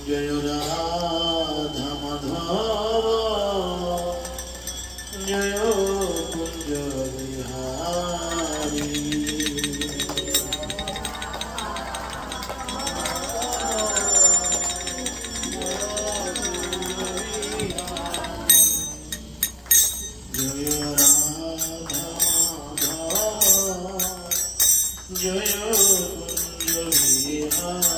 जय राधा माधव जय कुंज बिहारी जय राधा माधव जय कुंज बिहारी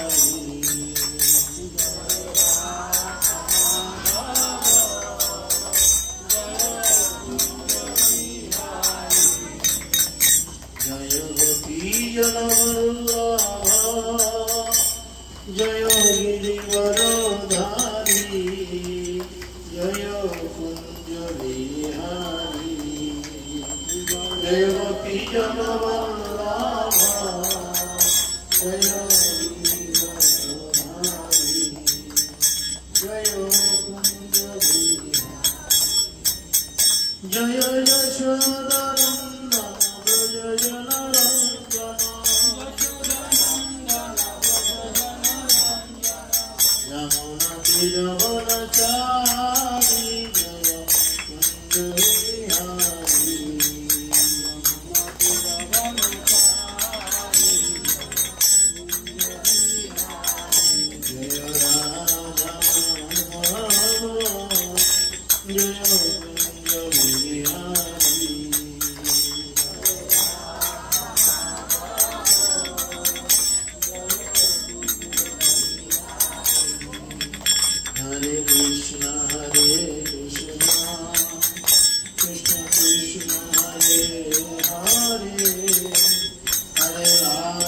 जय गिरिवरधारी जय कुंज बिहारी जय गोपी जन वल्लभ जय गिरिवरधारी जय कुंज बिहारी जय यशोदानंदन जय जनरंजन जगवनचारी जय कुंज बिहारी जय राधा माधव जय कुंज बिहारी हरे कृष्णा कृष्ण कृष्ण हरे हरे हरे राम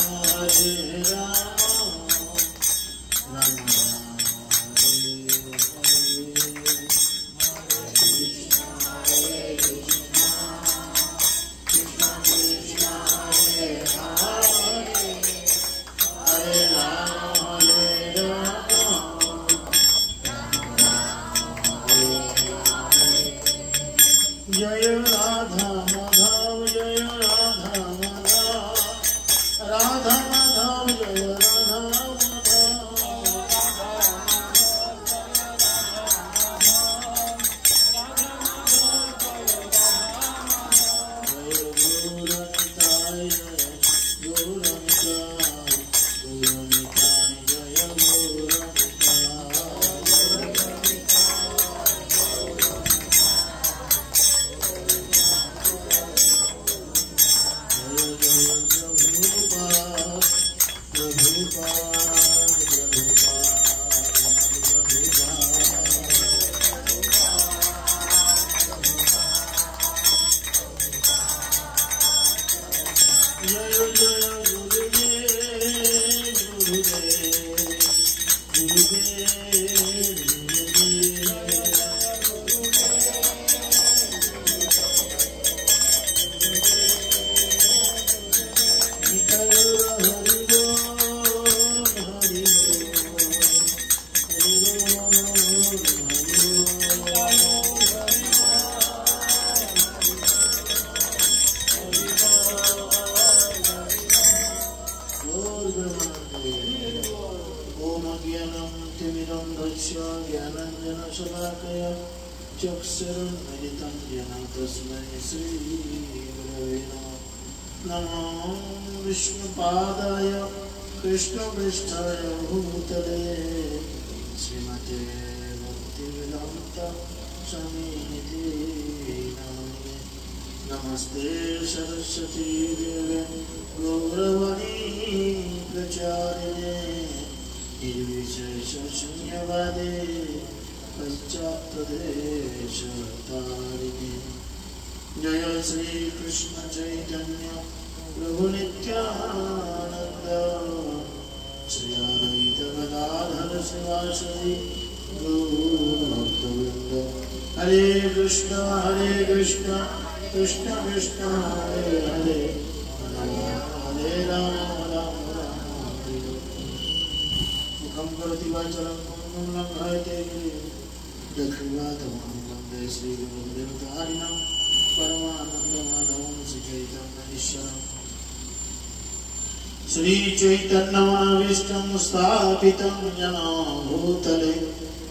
राम राम हरे हरे कृष्ण कृष्ण कृष्ण हरे हरे हरे राम जय राधा माधव जय राधा माधव राधा माधव जय राधा चक्षुरुन्मिलितं येन तस्मै श्रीगुरवे नमः। नमो विष्णुपादाय कृष्णपृष्ठाय भूतले श्रीमते भक्तिवेदान्त स्वामिनिधे नामिने। नमस्ते सरस्वती देवे गौरवाणी प्रचारिणे निर्विशेषशून्यवादे पश्चात्तदेशतारिणे। जय श्री कृष्ण चैतन्य प्रभु नित्यानंद श्री अद्वैत गदाधर शिवासादि गौरभक्तवृंद। हरे कृष्ण कृष्ण कृष्ण हरे हरे हरे राम राम राम हरे हरे। मुखं करोति वाचालं मनों लङ्घयते दक्षिणातमहं वन्दे श्रीगुरुदेवतारिणं परमानन्दमाधवं श्रीचैतन्यईश्वरम्। श्री चैतन्यमनोभीष्टं स्थापितं येन भूतले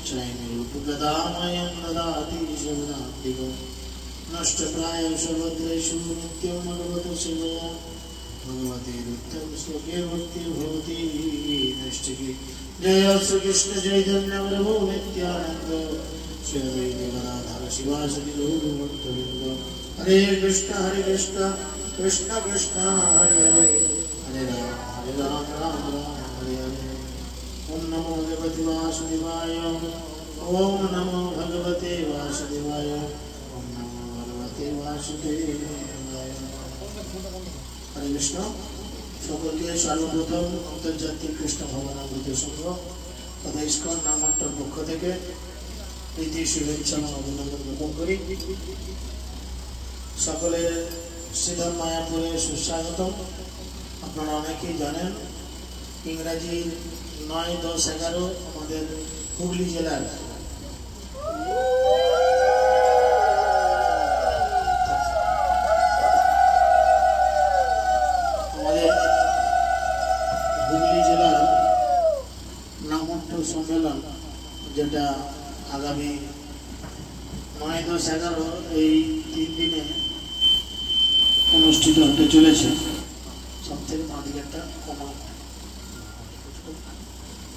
स्वयं रूप गदामयं ददाति शरणान्तिकं नष्टप्रायेषु भद्रेषु नित्यं भगवतो सेवया भगवते नित्यं श्लोके भक्ति भवति नष्टके। जय श्री कृष्ण चैतन्य प्रभु नित्यानंद श्री अद्वैत गदाधर शिवासदि गौरभक्तवृंद। हरे कृष्ण कृष्ण कृष्ण हरे हरे हरे राम राम हरे हरे। ओम नमो भगवते वासुदेवाय ओम नमो भगवते वासुदेवाय ओम नमो भगवते वासुदेवाय। हरे कृष्ण। সকলকে সর্বপ্রথম আন্তর্জাতিক কৃষ্ণ ভবনামৃত সংঘ তথা ইস্কন নামহট্টর পক্ষ থেকে প্রীতি শুভেচ্ছা ও অভিনন্দন জ্ঞাপন করি। সকলের শ্রীধাম মায়াপুরে সুস্বাগতম। আপনারা অনেকেই জানেন ইংরাজি 9, 10, 11 আমাদের হুগলি জেলার সম্মেলন যেটা আগামী 9, 10, 11 এই 3 দিনে অনুষ্ঠিত হতে চলেছে। সব থেকে মাদিকেরটা কমা।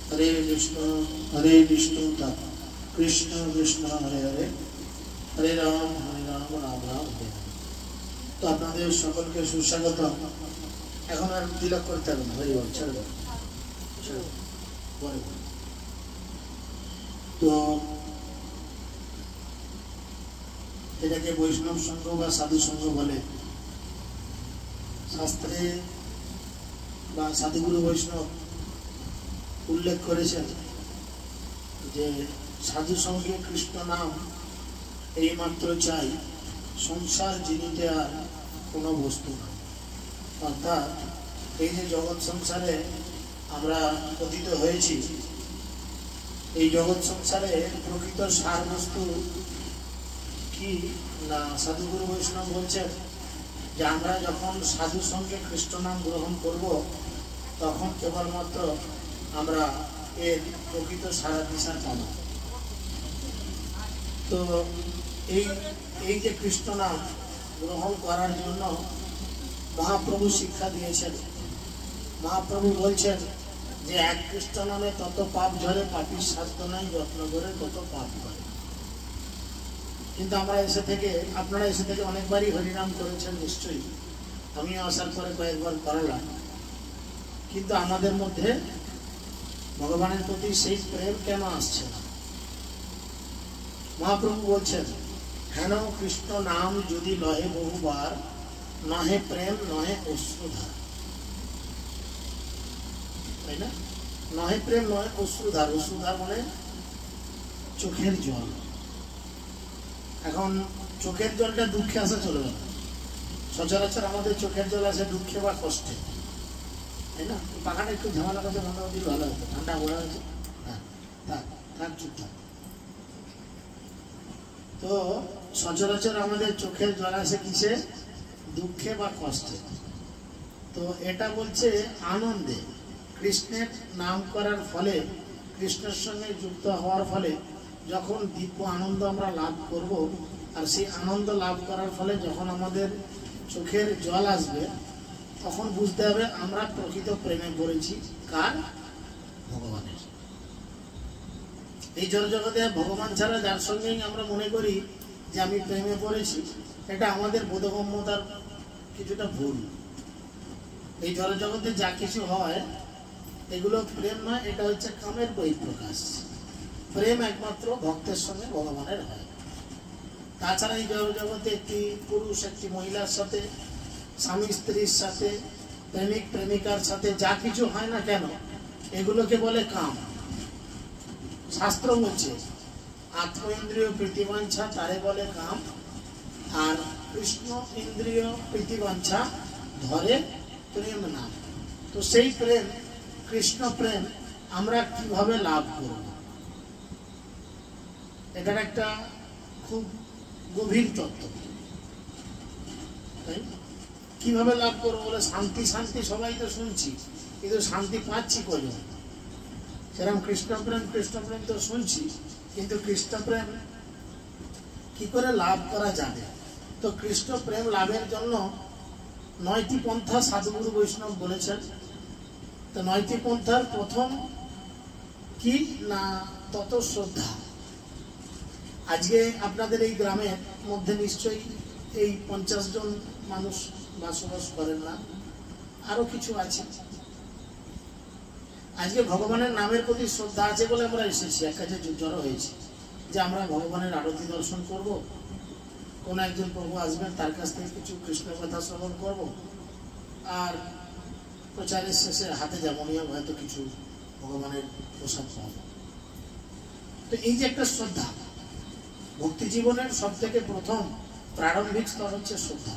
হরে কৃষ্ণ কৃষ্ণ কৃষ্ণ হরে হরে হরে রাম রাম রাম হরে। তো আপনাদের সকলকে সুস্বাগত। এখন আর তিলক করতে হবে না, হরি বল ছেড়ে দেব পরে। তো এটাকে বৈষ্ণব সংঘ বা সাধু সংঘ বলে। শাস্ত্রে বা সাধুগুরু বৈষ্ণব উল্লেখ করেছেন যে সাধু সঙ্গে কৃষ্ণ নাম এইমাত্র চাই, সংসার জিনিতে আর কোনো বস্তু না। অর্থাৎ এই যে জগৎ সংসারে আমরা পতিত হয়েছি, এই জগৎ সংসারে প্রকৃত সার বস্তু কি না, সাধুগুরু বৈষ্ণব বলছেন যে আমরা যখন সাধু সঙ্গে কৃষ্ণ নাম গ্রহণ করব তখন কেবলমাত্র আমরা এর প্রকৃত সারা দিশা পাব। তো এই যে কৃষ্ণ নাম গ্রহণ করার জন্য মহাপ্রভু শিক্ষা দিয়েছেন। মহাপ্রভু বলছেন যে এক কৃষ্ণ নামে তত পাপ ঝরে, পাপীর সাধ্য নাই, যত্ন করে তত পাপ করে। কিন্তু আমরা আপনারা এসে থেকে অনেকবারই হরিনাম করেছেন নিশ্চয়ই, আমিও আসার পরে কয়েকবার করালাম। কিন্তু আমাদের মধ্যে ভগবানের প্রতি সেই প্রেম কেন আসছে না? মহাপ্রভু বলছেন, হেন কৃষ্ণ নাম যদি লহে বহুবার, নহে প্রেম নহে অশ্রুধার। তাই না? নহে প্রেম নহে অশ্রুধার। অশ্রুধার মানে চোখের জল। এখন চোখের জলটা দুঃখে আসা চলবে না। সচরাচর আমাদের চোখের জল আসে দুঃখে বা কষ্টে, তাই না? পাখাটা একটু ঝামেলা করছে, ঠান্ডা দিলে ভালো হতো। ঠান্ডা বোঝা হয়েছে, থাক চুপ থাক। তো সচরাচর আমাদের চোখের জল আসে কিসে? দুঃখে বা কষ্টে। তো এটা বলছে আনন্দে। কৃষ্ণের নাম করার ফলে, কৃষ্ণের সঙ্গে যুক্ত হওয়ার ফলে যখন দিব্য আনন্দ আমরা লাভ করব, আর সেই আনন্দ লাভ করার ফলে যখন আমাদের চোখের জল আসবে, তখন বুঝতে হবে আমরা প্রকৃত প্রেমে পড়েছি। কার? ভগবানের। এই জড়জগতে ভগবান ছাড়া যার সঙ্গেই আমরা মনে করি যে আমি প্রেমে পড়েছি, এটা আমাদের বোধগম্যতার কিছুটা ভুল। এই জড়জগতে যা কিছু হয় এগুলো প্রেম নয়, এটা হচ্ছে কামের বহিঃপ্রকাশ। প্রেম একমাত্র ভক্তের সঙ্গে ভগবানের হয়। তাছাড়া এই জগতে একটি পুরুষ একটি মহিলার সাথে, স্বামী স্ত্রীর সাথে, প্রেমিক প্রেমিকার সাথে যা কিছু হয় না কেন, এগুলোকে বলে কাম। শাস্ত্র বলছে আত্ম ইন্দ্রিয় প্রীতিবাঞ্ছা তারে বলে কাম, আর কৃষ্ণ ইন্দ্রিয় প্রীতিবাঞ্ছা ধরে প্রেম নাম। তো সেই প্রেম, কৃষ্ণ প্রেম আমরা কিভাবে লাভ করব, এটার একটা খুব গভীর তত্ত্ব। তাই কিভাবে লাভ করবো বলে শান্তি শান্তি সবাই তো শুনছি, কিন্তু শান্তি পাচ্ছি কজন? সেরকম কৃষ্ণপ্রেম তো শুনছি, কিন্তু কৃষ্ণপ্রেম কি করে লাভ করা যাবে? তো কৃষ্ণপ্রেম লাভের জন্য 9টি পন্থা সাধুগুরু বৈষ্ণব বলেছেন। তো 9টি পন্থার প্রথম কি না তত শ্রদ্ধা। আজকে আপনাদের এই গ্রামের মধ্যে নিশ্চয়ই এই 50 জন মানুষ বসবাস করেন না, আরো কিছু আছে। আজকে ভগবানের নামের প্রতি শ্রদ্ধা আছে বলে আমরা এসেছি, এক কাছে জড়ো হয়েছি যে আমরা ভগবানের আরতি দর্শন করব, কোন একজন প্রভু আসবেন, তার কাছ থেকে কিছু কৃষ্ণ কথা শ্রবণ করব, আর প্রচারের শেষে হাতে যেমনিয়া হয়তো কিছু ভগবানের প্রসাদ পাবো। তো এই যে একটা শ্রদ্ধা, ভক্তি জীবনের সব থেকে প্রথম প্রারম্ভিক স্তর হচ্ছে শ্রদ্ধা।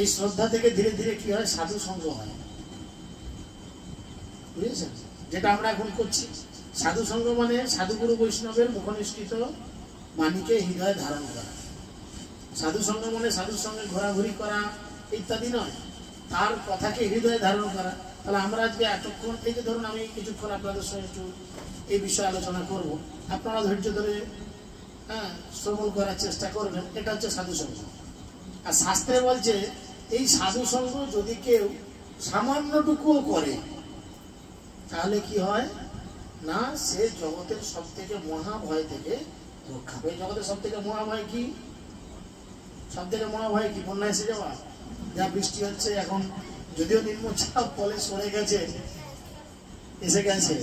এই শ্রদ্ধা থেকে ধীরে ধীরে কি হয়? সাধু সঙ্গ হয়, বুঝেছেন? যেটা আমরা এখন করছি সাধু সঙ্গ, মানে সাধুগুরু বৈষ্ণবের মুখনিষ্ঠিত বাণীকে হৃদয়ে ধারণ করা। সাধু সঙ্গ মানে সাধুর সঙ্গে ঘোরাঘুরি করা ইত্যাদি নয়, তার কথাকে হৃদয়ে ধারণ করা। তাহলে আমরা আজকে এতক্ষণ থেকে ধরুন আমি কিছুক্ষণ আপনাদের সঙ্গে একটু এই বিষয়ে আলোচনা করব, আপনারা ধৈর্য ধরে শ্রবণ করার চেষ্টা করবেন। এটা হচ্ছে সাধু সঙ্গ। আর শাস্ত্রে বলছে এই সাধু সঙ্গ যদি কেউ সামান্যটুকুও করে তাহলে কি হয় না, সে জগতের সব থেকে মহাভয় থেকে রক্ষা পায়। জগতের সব থেকে মহাভয় কি? সব থেকে মহাভয় কি? বন্যা এসে যাওয়া। যা বৃষ্টি হচ্ছে এখন, যদিও নিম্নচাপ ফলে সরে গেছে, এসে গেছে,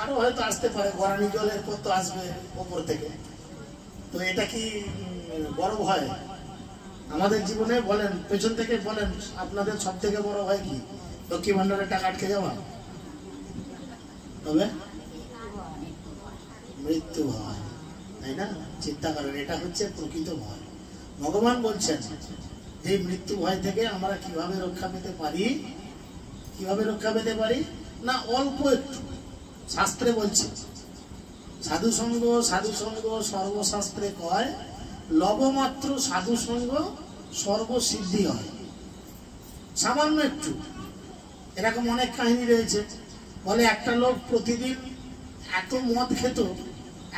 আরো হয়তো আসতে পারে, গরানি জল এরপর তো আসবে ওপর থেকে। তো এটা কি বড় ভয় আমাদের জীবনে? বলেন, পেছন থেকে বলেন, আপনাদের সব থেকে বড় ভয় কি? লক্ষ্মী ভান্ডারের টাকা আটকে যাওয়া? তবে মৃত্যু ভয়, তাই না? চিন্তা করেন, এটা হচ্ছে প্রকৃত ভয়। ভগবান বলছেন যে মৃত্যু ভয় থেকে আমরা কিভাবে রক্ষা পেতে পারি? কিভাবে রক্ষা পেতে পারি না, অল্প একটু। শাস্ত্রে বলছে সাধু সঙ্গ সর্বশাস্ত্রে কয়, লবমাত্র সাধু সঙ্গ সর্বসিদ্ধি হয়। সামান্য একটু। এরকম অনেক কাহিনী রয়েছে। বলে একটা লোক প্রতিদিন এত মদ খেত,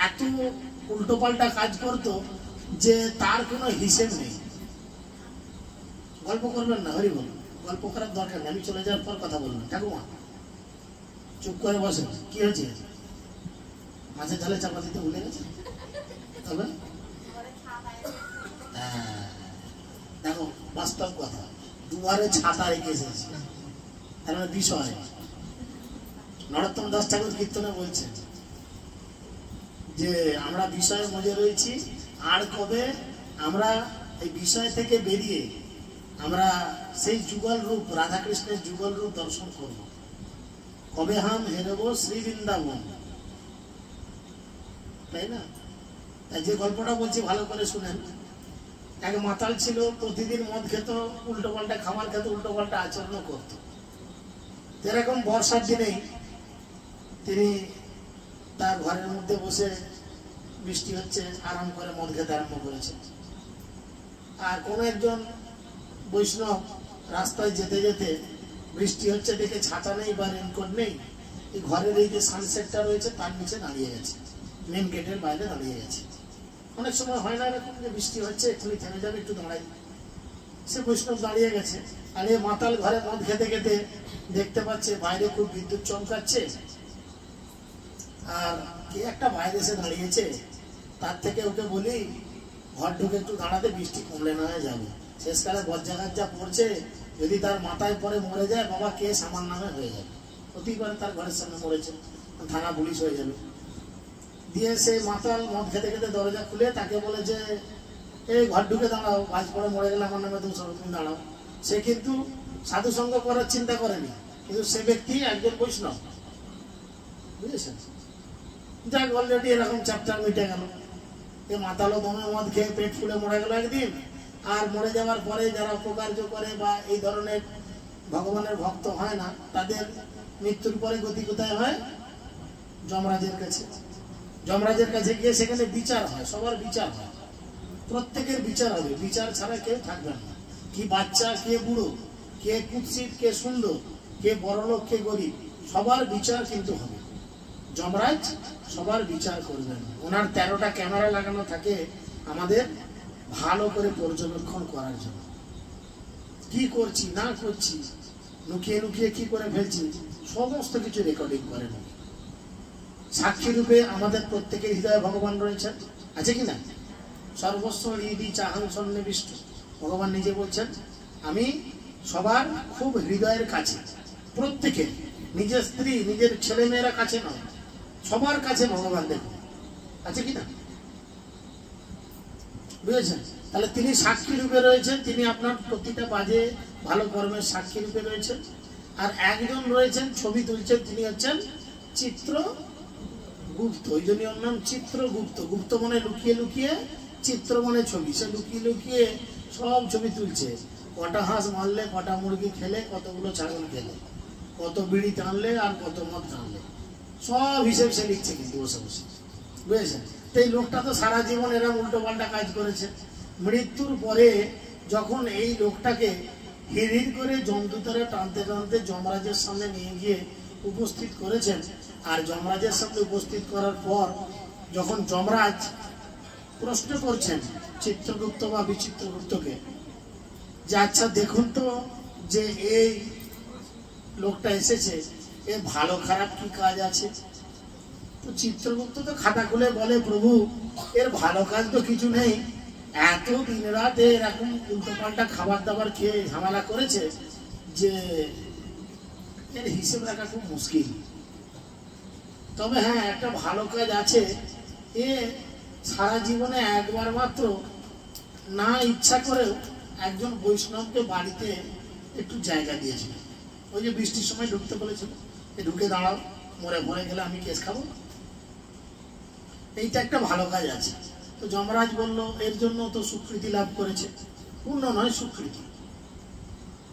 এত উল্টোপাল্টা কাজ করত যে তার কোনো হিসেব নেই। গল্প করবেন না, হরি বল, গল্প করার দরকার নেই, আমি চলে যাওয়ার পর কথা বলবেন। ঠাকুমা চুপ করে বসেন, কি হয়েছে? মাঝে ঝালে চাপা দিতে ভুলে গেছে। তবে দেখো, বাস্তব কথা, দুয়ারে ছাতা রেখে এসেছে, তার মানে বিষয়। নরোত্তম দাস ঠাকুর কীর্তনে বলছেন যে আমরা বিষয়ে মজে রয়েছি, আর কবে আমরা এই বিষয় থেকে বেরিয়ে আমরা সেই যুগল রূপ, রাধাকৃষ্ণের যুগল রূপ দর্শন করব, কবে হাম হেরব শ্রী বৃন্দাবন, তাই না? তাই যে গল্পটা বলছি ভালো করে শুনেন। এক মাতাল ছিল, প্রতিদিন মদ খেত, উল্টো পাল্টা খাবার খেত, উল্টো পাল্টা আচরণ করত। এরকম বর্ষার দিনেই তিনি তার ঘরের মধ্যে বসে, বৃষ্টি হচ্ছে, আরাম করে মদ খেতে আরম্ভ করেছে। আর কোন একজন বৈষ্ণব রাস্তায় যেতে যেতে বৃষ্টি হচ্ছে দেখে ছাতা নেই বা রেনকোট নেই, এই ঘরের এই যে সানসেটটা রয়েছে তার নিচে দাঁড়িয়ে গেছে, মেন গেটের বাইরে দাঁড়িয়ে গেছে। অনেক সময় হয় না এরকম যে বৃষ্টি হচ্ছে, এক্ষুনি থেমে যাবে, একটু দাঁড়াই। সে বৈষ্ণব দাঁড়িয়ে গেছে, আর এই মাতাল ঘরে মদ খেতে খেতে দেখতে পাচ্ছে বাইরে খুব বিদ্যুৎ চমকাচ্ছে, আর কে একটা বাইরে এসে দাঁড়িয়েছে। তার থেকে ওকে বলি ঘর ঢুকে একটু দাঁড়াতে, বৃষ্টি কমলে না হয়ে যাবে। শেষকালে বজ্জাঘাত যা পড়ছে, যদি তার মাথায় পরে মরে যায়, বাবা কে সামান নামে হয়ে যাবে। হতেই পারে তার ঘরের সামনে মরেছে, থানা পুলিশ হয়ে যাবে। দিয়ে সে মাতাল মদ খেতে খেতে দরজা খুলে তাকে বলে যে এই ঘর ঢুকে দাঁড়াও, আজ পরে মরে গেলে আমার নামে তুমি দাঁড়াও। সে কিন্তু সাধু সঙ্গ করার চিন্তা করেনি, কিন্তু সে ব্যক্তি একজন বৈষ্ণব, বুঝেছেন? যাক, অলরেডি এরকম চ্যাপ্টার মিটে গেল। এ মাতালো দমে মদ খেয়ে পেট ফুলে মরে গেল একদিন। আর মরে যাওয়ার পরে যারা অপকার্য করে বা এই ধরনের ভগবানের ভক্ত হয় না, তাদের মৃত্যুর পরে গতি কোথায় হয়? যমরাজের কাছে। যমরাজের কাছে গিয়ে সেখানে বিচার হয়, সবার বিচার হয়, প্রত্যেকের বিচার হবে, বিচার ছাড়া কেউ থাকবে না। কি বাচ্চা কে বুড়ো, কে কুৎসিত কে সুন্দর, কে বড়লোক কে গরিব, সবার বিচার কিন্তু হবে। যমরাজ সবার বিচার করবেন। ওনার 13টা ক্যামেরা লাগানো থাকে আমাদের ভালো করে পর্যবেক্ষণ করার জন্য। কি করছি না করছি, লুকিয়ে লুকিয়ে কি করে ফেলছি, সমস্ত কিছু রেকর্ডিং করেন। সাক্ষী রূপে আমাদের প্রত্যেকের হৃদয়ে ভগবান রয়েছেন, আছে কিনা? সর্বস্ব হৃদি চাহান সন্নিবিষ্ট। ভগবান নিজে বলছেন আমি সবার খুব হৃদয়ের কাছে, প্রত্যেকের, নিজের স্ত্রী নিজের ছেলে মেয়েরা কাছে নয়, সবার কাছে ভগবান দেখুন, আছে কিনা? বুঝেছেন? তাহলে তিনি সাক্ষী রূপে রয়েছেন, তিনি আপনার প্রতিটা বাজে ভালো কর্মের সাক্ষী রূপে রয়েছেন। আর একজন রয়েছেন ছবি তুলছেন, তিনি হচ্ছেন চিত্রগুপ্ত। ওই জন্য ওর নাম চিত্রগুপ্ত। গুপ্ত মনে লুকিয়ে লুকিয়ে, চিত্র মনে ছবি। সে লুকিয়ে লুকিয়ে সব ছবি তুলছে। কটা হাঁস মারলে, কটা মুরগি খেলে, কতগুলো ছাগল খেলে, কত বিড়ি টানলে আর কত মদ টানলে, সব হিসেব সে লিখছে কিন্তু বসে বসে। বুঝেছেন? তো এই লোকটা তো সারা জীবন এরা উল্টো পাল্টা কাজ করেছে। মৃত্যুর পরে যখন এই লোকটাকে হিড় করে যমদূতরা টানতে টানতে যমরাজের সামনে নিয়ে গিয়ে উপস্থিত করেছেন, আর যমরাজের সামনে উপস্থিত করার পর যখন যমরাজ প্রশ্ন করছেন চিত্রগুপ্ত বা বিচিত্রগুপ্তকে যে আচ্ছা দেখুন তো, যে এই লোকটা এসেছে এর ভালো খারাপ কি কাজ আছে? তো চিত্রগুপ্ত তো খাতা খুলে বলে প্রভু এর ভালো কাজ তো কিছু নেই, এত দিন রাতে এরকম উল্টো পাল্টা খাবার দাবার খেয়ে ঝামেলা করেছে যে এর হিসেব রাখা খুব মুশকিল। তবে হ্যাঁ একটা ভালো কাজ আছে, এ সারা জীবনে একবার মাত্র না ইচ্ছা করেও একজন বৈষ্ণবকে বাড়িতে একটু জায়গা দিয়েছিল। ওই যে বৃষ্টির সময় ঢুকতে বলেছিল, ঢুকে দাঁড়াও, মরে মরে গেলে আমি কেস খাবো, এইটা একটা ভালো কাজ আছে। তো যমরাজ বলল এর জন্য তো স্বীকৃতি লাভ করেছে, পূর্ণ নয় স্বীকৃতি।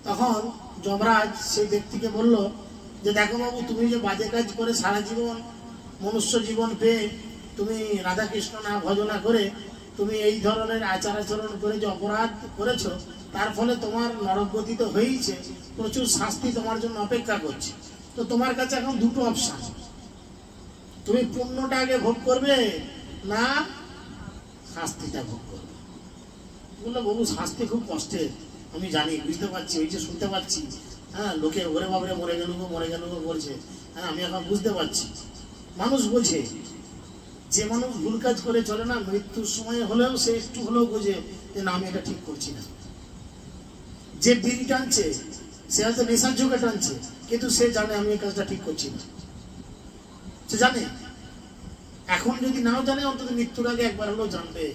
তখন যমরাজ সেই ব্যক্তিকে বলল যে দেখো বাবু, তুমি যে বাজে কাজ করে সারা জীবন মনুষ্য জীবন পেয়ে তুমি রাধাকৃষ্ণ না ভজনা করে তুমি এই ধরনের আচার আচরণ করে যে অপরাধ করেছো, তার ফলে তোমার নরকগতি তো হয়েইছে, প্রচুর শাস্তি তোমার জন্য অপেক্ষা করছে। তো তোমার কাছে এখন দুটো অপশন, তুমি পুণ্যটা আগে ভোগ করবে না শাস্তিটা ভোগ করবে। বললো বাবু শাস্তি খুব কষ্টের, আমি জানি, বুঝতে পারছি, ওই যে শুনতে পাচ্ছি, হ্যাঁ লোকে ওরে বাবরে মরে গেল বলছে, হ্যাঁ আমি এখন বুঝতে পারছি। মানুষ বোঝে, যে মানুষ ভুল কাজ করে চলে না, মৃত্যুর সময় হলেও সে একটু হলেও বোঝে যে না আমি এটা ঠিক করছি না। যে বিড়ি টানছে সে হয়তো নেশার ঝোঁকে টানছে, কিন্তু সে জানে আমি এই কাজটা ঠিক করছি না, সে জানে। এখন যদি নাও জানে অন্তত মৃত্যুর আগে একবার হলেও জানবে।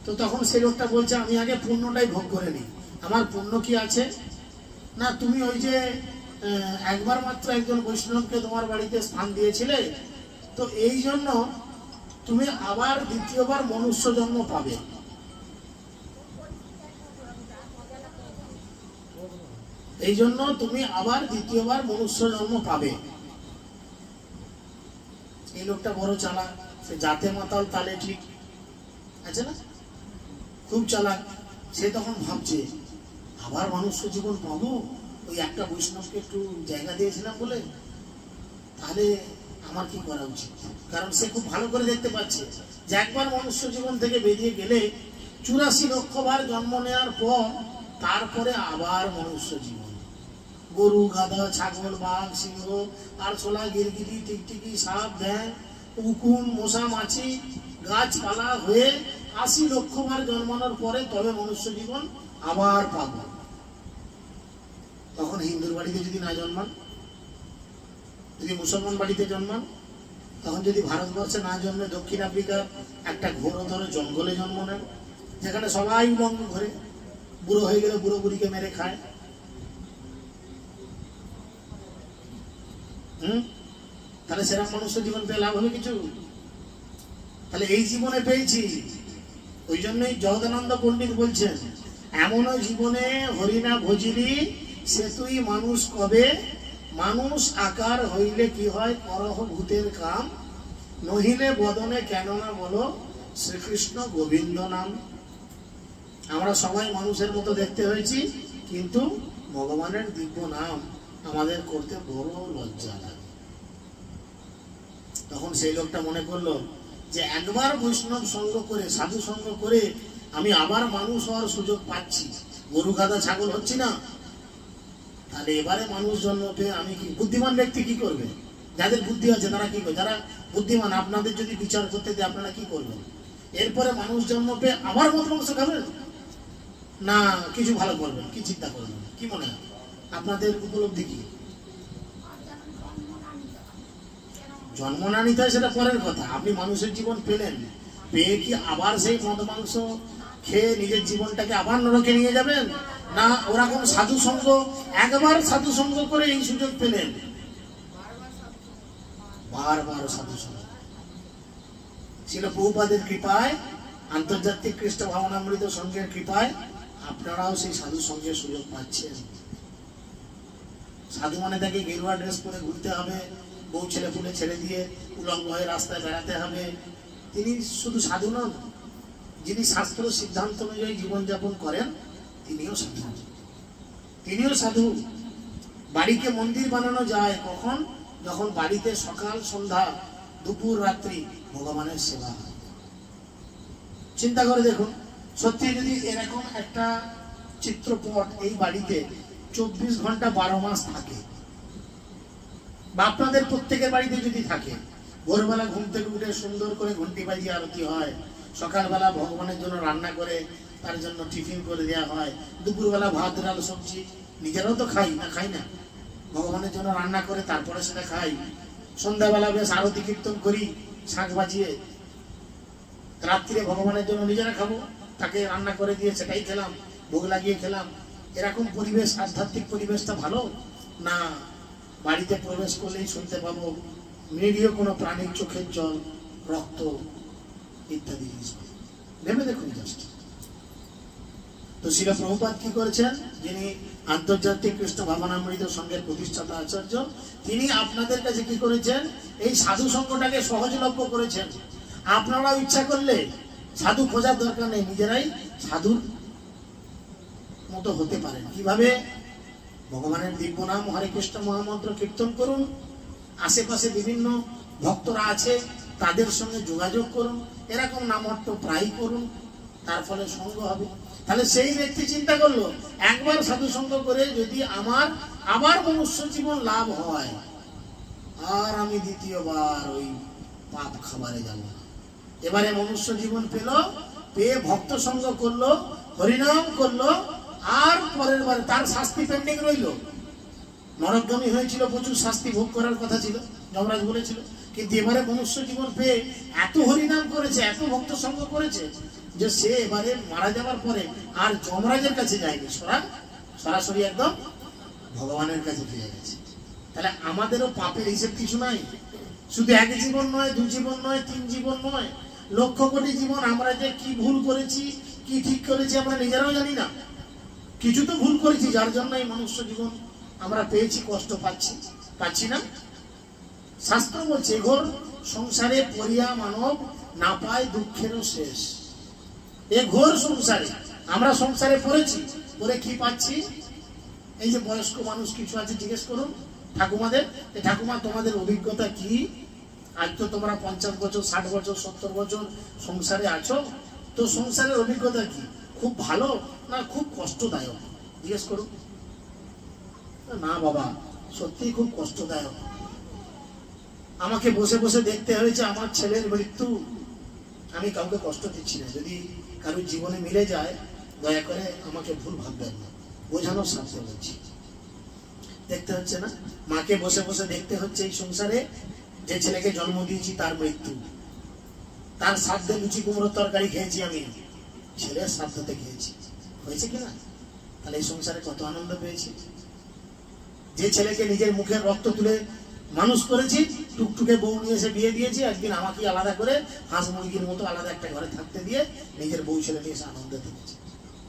তো তখন সে লোকটা বলছে আমি আগে পুণ্যটাই ভোগ করে নিই। আমার পুণ্য কি আছে না, তুমি ওই যে একবার মাত্র একজন বৈষ্ণবকে তোমার বাড়িতে স্থান দিয়েছিলে, তো এই জন্য তুমি আবার দ্বিতীয়বার মনুষ্য জন্ম পাবে। এই জন্য তুমি আবার দ্বিতীয়বার মনুষ্য জন্ম পাবে। এই লোকটা বড় চালাক, সে জাতে মাতাল তালে ঠিক আছে না, খুব চালাক। সে তখন ভাবছে আবার মনুষ্য জীবন পাবো, ওই একটা বৈষ্ণবকে একটু জায়গা দিয়েছিলাম বলে, তাহলে আমার কি করা উচিত? কারণ সে খুব ভালো করে দেখতে পাচ্ছে যে একবার মনুষ্য জীবন থেকে বেরিয়ে গেলে 84 লক্ষ বার জন্ম নেওয়ার পর তারপরে আবার মনুষ্য জীবন, গরু গাধা ছাগল বাঘ সিংহ আরশোলা গিরগিটি টিকটিকি সাপ ব্যাঙ উকুন মশা মাছি গাছপালা হয়ে 80 লক্ষ বার জন্মানোর পরে তবে মনুষ্য জীবন আবার পাব। তখন হিন্দুর বাড়িতে যদি না জন্মান, যদি মুসলমান বাড়িতে জন্মান, তখন যদি ভারতবর্ষে না জন্মে দক্ষিণ আফ্রিকার একটা ঘোরতর জঙ্গলে জন্ম নেন, যেখানে সবাই উলঙ্গ ঘরে, বুড়ো হয়ে গেলে বুড়ো বুড়িকে মেরে খায়, তাহলে সেরকম মনুষ্য জীবন পেয়ে লাভ হবে কিছু? তাহলে এই জীবনে পেয়েছি, ওই জন্যই জগদানন্দ পণ্ডিত বলছেন এমন জীবনে হরিনা ভজিলি সে তুই মানুষ কবে, মানুষ আকার হইলে কি হয় করহ ভূতের কাম, নহিলে বদনে কেন না বলো শ্রীকৃষ্ণ গোবিন্দ নাম। আমরা সবাই মানুষের মতো দেখতে হয়েছি, কিন্তু ভগবানের দিব্য নাম আমাদের করতে বড় লজ্জা লাগে। তখন সেই লোকটা মনে করলো যে একবার বৈষ্ণব সঙ্গ করে, সাধু সঙ্গ করে আমি আবার মানুষ হওয়ার সুযোগ পাচ্ছি, গরু গাধা ছাগল হচ্ছি না, তাহলে এবারে মানুষ জন্ম পেয়ে আমি কি, বুদ্ধিমান ব্যক্তি কি করবে? যাদের বুদ্ধি আছে তারা কি করবে? যারা বুদ্ধিমান, আপনাদের যদি বিচার করতে দেয় আপনারা কি করবেন? এরপরে মানুষ জন্ম পেয়ে আবার মত মাংস খাবেন না কিছু ভালো করবেন? কি চিন্তা করবেন? কি মনে হয় আপনাদের উপলব্ধি কি? জন্ম না নিতে হয় সেটা পরের কথা, আপনি মানুষের জীবন পেলেন, পেয়ে কি আবার সেই মদ মাংস খেয়ে নিজের জীবনটাকে আবার নরকে নিয়ে যাবেন? না ওরকম সাধু সঙ্গ, একবার সাধু সঙ্গ করে এই সুযোগ পেলেন, বারবার সাধু সঙ্গ। ছিল প্রভুপাদের কৃপায়, আন্তর্জাতিক খ্রিস্ট ভাবনামৃত সংঘের কৃপায় আপনারাও সেই সাধু সঙ্গের সুযোগ পাচ্ছেন। সাধু মানে তাকে গেরুয়া ড্রেস পরে ঘুরতে হবে, বউ ছেলে পুলে ছেড়ে দিয়ে উলঙ্গ হয়ে রাস্তায় বেড়াতে হবে। তিনি শুধু সাধু নন, যিনি শাস্ত্র সিদ্ধান্ত অনুযায়ী জীবনযাপন করেন তিনিও সাধু। তিনিও সাধু। বাড়িকে মন্দির বানানো যায় কখন? যখন বাড়িতে সকাল সন্ধ্যা দুপুর রাত্রি ভগবানের সেবা হয়। চিন্তা করে দেখুন, সত্যি যদি এরকম একটা চিত্রপট এই বাড়িতে 24 ঘন্টা 12 মাস থাকে, বা আপনাদের প্রত্যেকের বাড়িতে যদি থাকে, ভোরবেলা ঘুম থেকে উঠে সুন্দর করে ঘন্টি বাজিয়ে আরতি হয়, সকালবেলা ভগবানের জন্য রান্না করে তার জন্য টিফিন করে দেওয়া হয়, দুপুরবেলা ভাত ডাল সবজি নিজেরাও তো খাই না, খাই না, ভগবানের জন্য রান্না করে তারপরে সেটা খাই, সন্ধ্যাবেলা বেশ আরতি কীর্তন করি শাঁখ বাজিয়ে, রাত্রিরে ভগবানের জন্য নিজেরা খাবো, তাকে রান্না করে দিয়ে সেটাই খেলাম, ভোগ লাগিয়ে খেলাম। এরকম পরিবেশ, আধ্যাত্মিক পরিবেশটা ভালো না? বাড়িতে প্রবেশ করলেই শুনতে পাবো নিরীহ কোনো প্রাণীর চোখের জল, রক্ত ইত্যাদি জিনিস। ভেবে দেখুন জাস্ট। তো শিল প্রভুপাদ কি করেছেন, যিনি আন্তর্জাতিক কৃষ্ণ ভাবনামৃত সংঘের প্রতিষ্ঠাতা আচার্য, তিনি আপনাদের কাছে কি করেছেন, এই সাধু সঙ্গটাকে সহজলভ্য করেছেন। আপনারাও ইচ্ছা করলে সাধু খোঁজার দরকার নেই, নিজেরাই সাধুর মতো হতে পারেন। কিভাবে? ভগবানের দিব্য নাম হরে কৃষ্ণ মহামন্ত্র কীর্তন করুন, আশেপাশে বিভিন্ন ভক্তরা আছে তাদের সঙ্গে যোগাযোগ করুন, এরকম নামহট্ট প্রায় করুন, তার ফলে সঙ্গ হবে। তাহলে সেই ব্যক্তি চিন্তা করলো, একবার সাধু সঙ্গ করে যদি আমার আবার মনুষ্য জীবন লাভ হয়, আর আমি দ্বিতীয়বার ওই পাপ খাবারে যাব না। এবারে মনুষ্য জীবন পেল, পেয়ে ভক্ত সঙ্গ করলো, হরিনাম করলো, আর পরের বারে তার শাস্তি পেন্ডিং রইল। নরকগামী হয়েছিল, প্রচুর শাস্তি ভোগ করার কথা ছিল, যমরাজ বলেছিল, কিন্তু এবারে মনুষ্য জীবন পেয়ে এত হরিনাম করেছে, এত ভক্ত সঙ্গ করেছে যে সে এবারে মারা যাওয়ার পরে আর যমরাজের কাছে যায়নি, সরাসরি একদম ভগবানের কাছে ফিরে গেছে। তাহলে আমাদেরও পাপের হিসেব কিছু নাই, শুধু এক জীবন নয়, 2 জীবন নয়, 3 জীবন নয়, লক্ষ কোটি জীবন। আমরা যে কি ভুল করেছি, কি ঠিক করেছি আমরা নিজেরাও জানি না। কিছু তো ভুল করেছি, যার জন্য এই মনুষ্য জীবন আমরা পেয়েছি, কষ্ট পাচ্ছি না। শাস্ত্র বলছে, ঘোর সংসারে পড়িয়া মানব না পায় দুঃখেরও শেষ। এ ঘোর সংসারে আমরা সংসারে পড়েছি, পরে কি পাচ্ছি? এই যে বয়স্ক মানুষ কিছু আছে, জিজ্ঞেস করুন ঠাকুমাদের, ঠাকুমা তোমাদের অভিজ্ঞতা কি? আজ তো তোমরা 50 বছর, 60 বছর, 70 বছর সংসারে আছো, তো সংসারের অভিজ্ঞতা কি? খুব ভালো না খুব কষ্টদায়ক? জিজ্ঞেস করুন। না বাবা, সত্যি খুব কষ্টদায়ক। আমাকে বসে বসে দেখতে হয়েছে আমার ছেলের মৃত্যু। আমি কাউকে কষ্ট দিচ্ছি না, যদি কারোর জীবনে মিলে যায় দয়া করে আমাকে ভুল ভাববেন না, বোঝানোর সাথে বলছি। দেখতে হচ্ছে না, মাকে বসে বসে দেখতে হচ্ছে এই সংসারে যে ছেলেকে জন্ম দিয়েছি তার মৃত্যু। তার শ্রাদ্ধে লুচি কুমড়োর তরকারি খেয়েছি আমি, ছেলের শ্রাদ্ধতে খেয়েছি, হয়েছে কিনা? তাহলে এই সংসারে কত আনন্দ পেয়েছি। যে ছেলেকে নিজের মুখের রক্ত তুলে মানুষ করেছি, টুকটুকে বউ নিয়ে এসে বিয়ে দিয়েছি, একদিন আমাকে আলাদা করে হাঁস মুরগির মতো আলাদা একটা ঘরে থাকতে দিয়ে নিজের বউ ছেলে নিয়ে এসে আনন্দ দিয়েছি।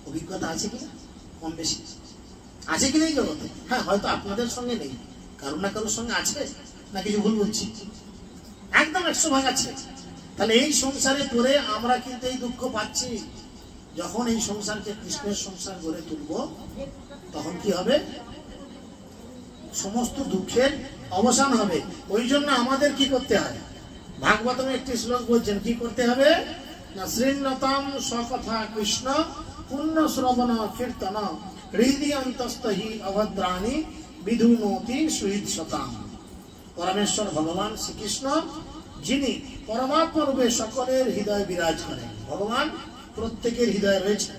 অভিজ্ঞতা আছে কিনা? কম বেশি আছে কিনা এই জগতে? হ্যাঁ, হয়তো আপনাদের সঙ্গে নেই, কারো না কারোর সঙ্গে আছে, না কিছু ভুল বলছি? একদম 100 ভাগ আছে। তাহলে এই সংসারে পড়ে আমরা কিন্তু এই দুঃখ পাচ্ছি। যখন এই সংসারকে কৃষ্ণের সংসার গড়ে তুলব, তখন কি হবে? সমস্ত দুঃখের অবসান হবে। ওই জন্য আমাদের কি করতে হয়? ভাগবতমে একটি শ্লোক বলছেন, কি করতে হবে না, শ্রীনতাম সকথা কৃষ্ণ পুণ্য শ্রবণ কীর্তন হৃদি অন্তস্তহি অভদ্রাণী বিধুনতি সুহৃৎসতাম। পরমেশ্বর ভগবান শ্রীকৃষ্ণ, যিনি পরমাত্মা রূপে সকলের হৃদয় বিরাজ করেন, ভগবান প্রত্যেকের হৃদয়ে রয়েছেন,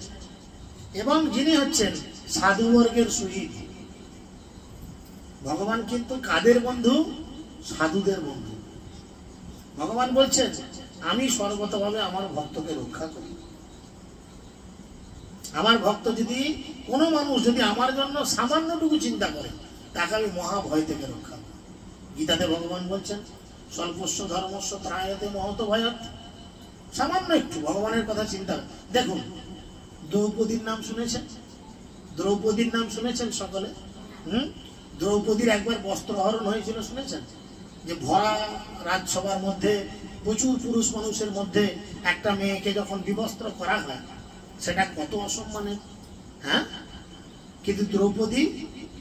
এবং যিনি হচ্ছেন সাধুবর্গের সুহৃদ। ভগবান কিন্তু কাদের বন্ধু? সাধুদের বন্ধু। ভগবান বলছেন, আমি সর্বতভাবে আমার ভক্তকে রক্ষা করি। আমার ভক্ত যদি, কোনো মানুষ যদি আমার জন্য সামান্যটুকু চিন্তা করে, তাকে আমি মহাভয় থেকে রক্ষা করি। গীতাতে ভগবান বলছেন, স্বল্পস্য ধর্মস্য ত্রায়তে মহত ভয়াত। সামান্য একটু ভগবানের কথা চিন্তা। দেখুন, দ্রৌপদীর নাম শুনেছেন? দ্রৌপদীর নাম শুনেছেন সকলে? দ্রৌপদীর একবার বস্ত্রহরণ হয়েছিল, শুনেছেন? যে ভরা রাজসভার মধ্যে প্রচুর পুরুষ মানুষের মধ্যে একটা মেয়েকে যখন বিবস্ত্র করা হয়, সেটা কত অসম্মানের। হ্যাঁ, কিন্তু দ্রৌপদী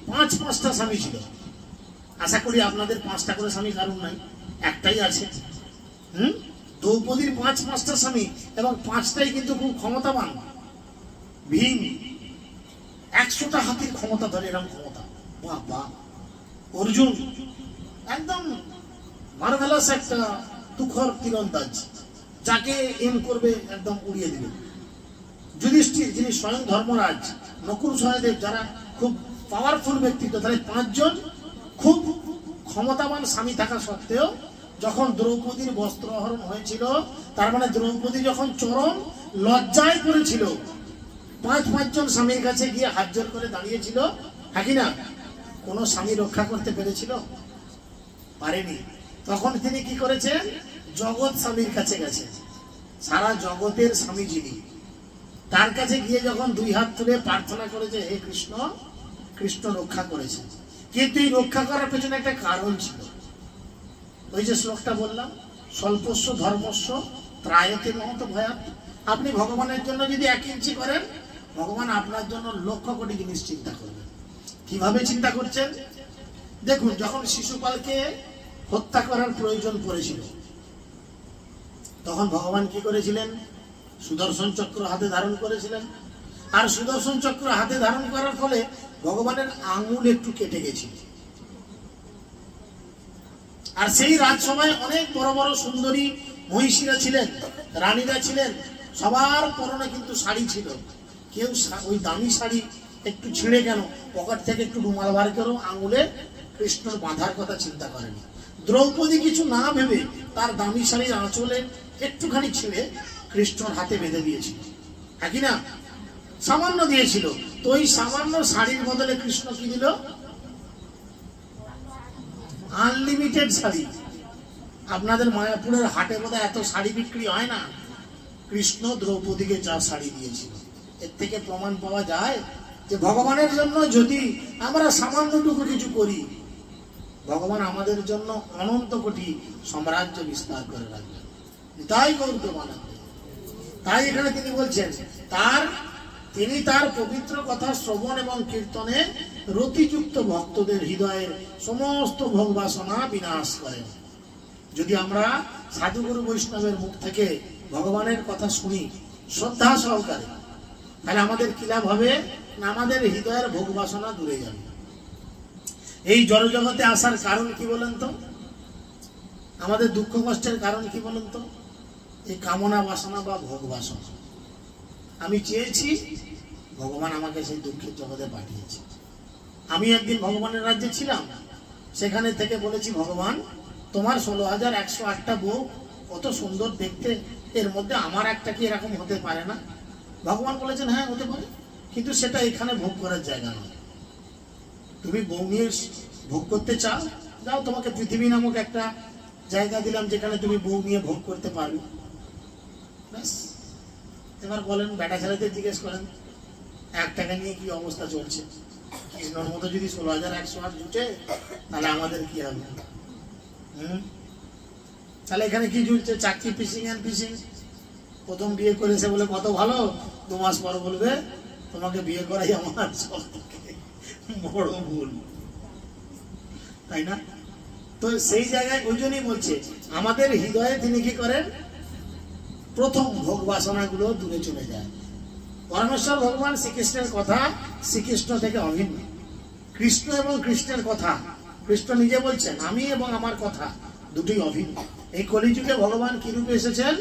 পাঁচটা স্বামী ছিল। আশা করি আপনাদের 5টা করে স্বামী কারণ নাই, একটাই আছে। দ্রৌপদীর পাঁচটা স্বামী, এবং 5টাই কিন্তু খুব ক্ষমতাবান। ভীম 100টা হাতির ক্ষমতা ধরে, এরকম ক্ষমতা। বাবা, অর্জুন একদম মার্ভেলাস একটা তুখর তীরন্দাজ, যাকে এম করবে একদম উড়িয়ে দিবে। যুধিষ্ঠির, যিনি স্বয়ং ধর্মরাজ, নকুল সহদেব, যারা খুব পাওয়ারফুল ব্যক্তিত্ব, তাহলে 5 জন খুব ক্ষমতাবান স্বামী থাকা সত্ত্বেও যখন দ্রৌপদীর বস্ত্রহরণ হয়েছিল, তার মানে দ্রৌপদী যখন চরম লজ্জায় পড়েছিল, 5 জন স্বামীর কাছে গিয়ে হাত জোর করে দাঁড়িয়েছিল। হ্যাঁ কি না? কোন স্বামী রক্ষা করতে পেরেছিল? পারেনি। তখন তিনি কি করেছেন? জগৎ স্বামীর কাছে গেছেন, সারা জগতের স্বামী যিনি, তার কাছে গিয়ে যখন 2 হাত তুলে প্রার্থনা করেছে, হে কৃষ্ণ, কৃষ্ণ রক্ষা করেছে। কিন্তু এই রক্ষা করার পেছনে একটা কারণ ছিল। ওই যে শ্লোকটা বললাম, স্বল্পস্য ধর্মস্য ত্রায়তে মহত ভয়াত। আপনি ভগবানের জন্য যদি 1 ইঞ্চি করেন, ভগবান আপনার জন্য লক্ষ কোটি জিনিস চিন্তা করবেন। কিভাবে চিন্তা করছেন? দেখুন, যখন শিশুপালকে হত্যা করার প্রয়োজন পড়েছিল, তখন ভগবান কি করেছিলেন? সুদর্শন চক্র হাতে ধারণ করেছিলেন। আর সুদর্শন চক্র হাতে ধারণ করার ফলে ভগবানের আঙুল একটু কেটে গেছিল। আর সেই রাজসভায় অনেক বড় বড় সুন্দরী মহিষীরা ছিলেন, রানীরা ছিলেন, সবার পরনে কিন্তু শাড়ি ছিল। কেউ ওই দামি শাড়ি একটু ছিঁড়ে কেন, পকেট থেকে একটু রুমাল বার করেও আঙুলে কৃষ্ণর বাঁধার কথা চিন্তা করেনি। দ্রৌপদী কিছু না ভেবে তার দামি শাড়ির আঁচলে একটুখানি ছিঁড়ে কৃষ্ণর হাতে বেঁধে দিয়েছিল। হ্যাঁ কি না? সামান্য দিয়েছিল। তো ওই সামান্য শাড়ির বদলে কৃষ্ণ কি দিল? আনলিমিটেড শাড়ি। আপনাদের মায়াপুরের হাটে বোধহয় এত শাড়ি বিক্রি হয় না, কৃষ্ণ দ্রৌপদীকে যা শাড়ি দিয়েছিল। এর থেকে প্রমাণ পাওয়া যায় যে ভগবানের জন্য যদি আমরা সামান্যটুকু কিছু করি, ভগবান আমাদের জন্য অনন্ত কোটি সাম্রাজ্য বিস্তার করে রাখবেন। তাই গৌরকে মানাবে। তাই এখানে তিনি বলছেন, তিনি তার পবিত্র কথা শ্রবণ এবং কীর্তনে রতিযুক্ত ভক্তদের হৃদয়ের সমস্ত ভোগ বাসনা বিনাশ করেন। যদি আমরা সাধুগুরু বৈষ্ণবের মুখ থেকে ভগবানের কথা শুনি শ্রদ্ধা সহকারে, তাহলে আমাদের কি লাভ হবে? না, আমাদের হৃদয়ের ভোগ বাসনা দূরে যাবে। এই জড়জগতে আসার কারণ কি বলেন তো? আমাদের দুঃখ কষ্টের কারণ কি বলেন তো? এই কামনা বাসনা বা ভোগ বাসনা। আমি চেয়েছি, ভগবান আমাকে সেই দুঃখের জগতে পাঠিয়েছে। আমি একদিন ভগবানের রাজ্যে ছিলাম, সেখানে থেকে বলেছি, ভগবান তোমার 16,108টা বউ কত সুন্দর দেখতে, এর মধ্যে আমার একটা কি এরকম হতে পারে না? ভগবান বলেছেন, হ্যাঁ হতে পারে, কিন্তু সেটা এখানে ভোগ করার জায়গা নয়। তুমি বউ নিয়ে ভোগ করতে চাও, যাও, তোমাকে পৃথিবী নামক একটা জায়গা দিলাম, যেখানে তুমি বউ নিয়ে ভোগ করতে পারবে। এবার বলেন, বেটা ছেলেদের জিজ্ঞেস করেন, 1 টাকা নিয়ে কি অবস্থা চলছে? কৃষ্ণর মতো যদি 16,108 জুটে, তাহলে আমাদের কি হবে? তাহলে এখানে কি জুটছে? চাকরি, পিসিং অ্যান্ড পিসিং। প্রথম বিয়ে করেছে বলে কত ভালো, 2 মাস পর বলবে তোমাকে বিয়ে করাই আমার সবথেকে বড় ভুল, তাই না? তো সেই জায়গায় ওই জন্যই বলছে আমাদের হৃদয়ে তিনি কি করেন, প্রথম ভোগ বাসনা গুলো দূরে চলে যায়। পরমেশ্বর ভগবান শ্রীকৃষ্ণের কথা শ্রীকৃষ্ণ থেকে অভিন্ন, কৃষ্ণ এবং কৃষ্ণের কথা কৃষ্ণ নিজে বলছেন আমি এবং আমার কথা দুটোই অভিন্ন। এই কলিযুগে ভগবান কি রূপে এসেছেন?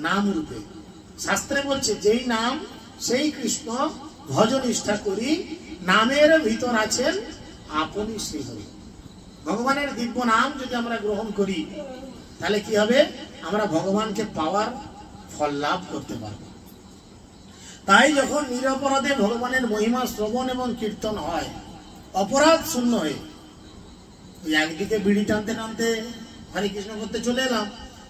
নাম রূপে। শাস্ত্রে বলছে যেই নাম সেই কৃষ্ণ, ভজ নিষ্ঠা করি, নামের ভিতর আছেন আপনি শ্রীহরি। ভগবানের দিব্য নাম যদি আমরা গ্রহণ করি তাহলে কি হবে, আমরা ভগবানকে পাওয়ার ফল লাভ করতে পারব। তাই যখন নিরপরাধে ভগবানের মহিমা শ্রবণ এবং কীর্তন হয়, অপরাধ শূন্য হয়ে, ওই একদিকে বিড়ি টানতে টানতে হরে কৃষ্ণ করতে চলে এলাম,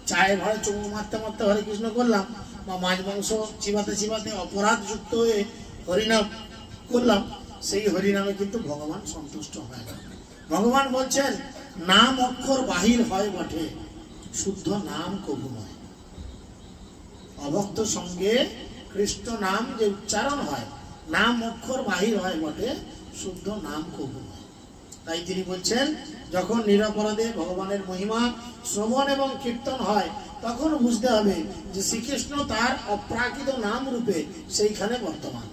চায়ে ভাড়ে চুমু মারতে মারতে হরে কৃষ্ণ করলাম, বা মাছ মাংস চিবাতে চিবাতে অপরাধ যুক্ত হয়ে হরিনাম করলাম, সেই হরিনামে কিন্তু ভগবান সন্তুষ্ট হয় না। ভগবান বলছেন নাম অক্ষর বাহির হয় বটে, শুদ্ধ নাম কবু নয়। অভক্ত সঙ্গে কৃষ্ণ নাম যে উচ্চারণ হয়, নাম অক্ষর বাহির হয় বটে, শুদ্ধ নাম কবু নয়। তাই তিনি বলছেন যখন নিরপরাধে ভগবানের মহিমা শ্রবণ এবং কীর্তন হয় তখন বুঝতে হবে যে শ্রীকৃষ্ণ তার অপ্রাকৃত নাম রূপে সেইখানে বর্তমান,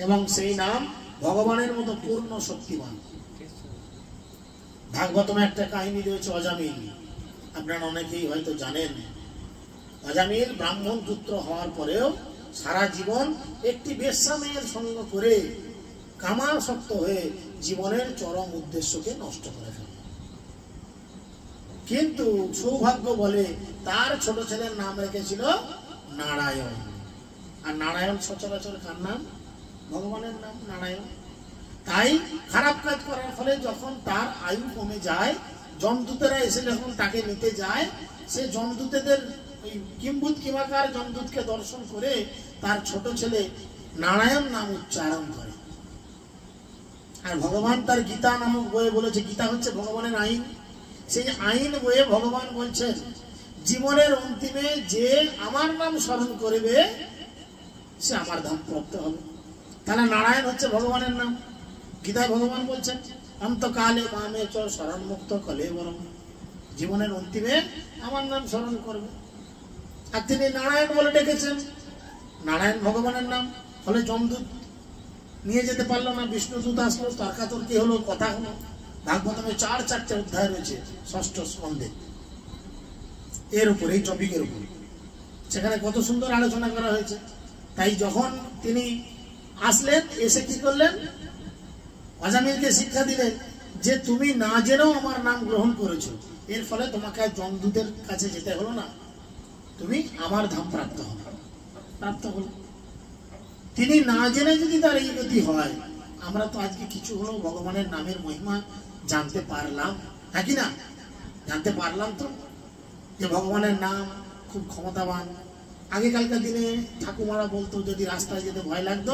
এবং সেই নাম ভগবানের মতো পূর্ণ শক্তিমান। ভাগবতমে একটা কাহিনী রয়েছে অজামিল, আপনারা অনেকেই হয়তো জানেন। অজামিল ব্রাহ্মণ পুত্র হওয়ার পরেও সারা জীবন একটি বেশ্যা মেয়ের সঙ্গ করে কামাসক্ত হয়ে জীবনের চরম উদ্দেশ্যকে নষ্ট করে ফেলে। কিন্তু সৌভাগ্য বলে তার ছোট ছেলের নাম রেখেছিল নারায়ণ। আর নারায়ণ সচরাচর কার নাম? ভগবানের নাম নারায়ণ। তাই খারাপ কাজ করার ফলে যখন তার আয়ু কমে যায়, যমদূতেরা এসে যখন তাকে নিতে যায়, সে যমদূতেদের ওই কিম্ভূত কিমাকার যমদূতকে দর্শন করে তার ছোট ছেলে নারায়ণ নাম উচ্চারণ করে। আর ভগবান তার গীতা নামক বইয়ে বলেছে, গীতা হচ্ছে ভগবানের আইন, সেই আইন বইয়ে ভগবান বলছেন জীবনের অন্তিমে যে আমার নাম স্মরণ করবে সে আমার ধাম প্রাপ্ত হবে। তাহলে নারায়ণ হচ্ছে ভগবানের নাম। গীতায় ভগবান বলছেন অন্তকালে মামে চ শরণ মুক্ত কলে বরং, জীবনের অন্তিমে আমার নাম স্মরণ করবে। আর তিনি নারায়ণ বলে ডেকেছেন, নারায়ণ ভগবানের নাম। ফলে যমদূত নিয়ে যেতে পারলো না, বিষ্ণুদূত আসলো, তর্কাতর্কি হলো, কথা হলো। ভাগবতমে 4 অধ্যায় রয়েছে ষষ্ঠ স্কন্ধে এর উপর, এই টপিকের উপর। সেখানে কত সুন্দর আলোচনা করা হয়েছে। তাই যখন তিনি আসলেন, এসে কি করলেন, অজামিলকে শিক্ষা দিলেন যে তুমি না জেনেও আমার নাম গ্রহণ করেছো, এর ফলে তোমাকে যমদূতের কাছে যেতে হলো না, তুমি আমার ধাম প্রাপ্ত হলো। তিনি না জেনে যদি তার এই গতি হয়, আমরা তো আজকে কিছু হলেও ভগবানের নামের মহিমা জানতে পারলাম, নাকি না? জানতে পারলাম তো যে ভগবানের নাম খুব ক্ষমতাবান। আগেকালকার দিনে ঠাকুমারা বলতো যদি রাস্তায় যেতে ভয় লাগতো,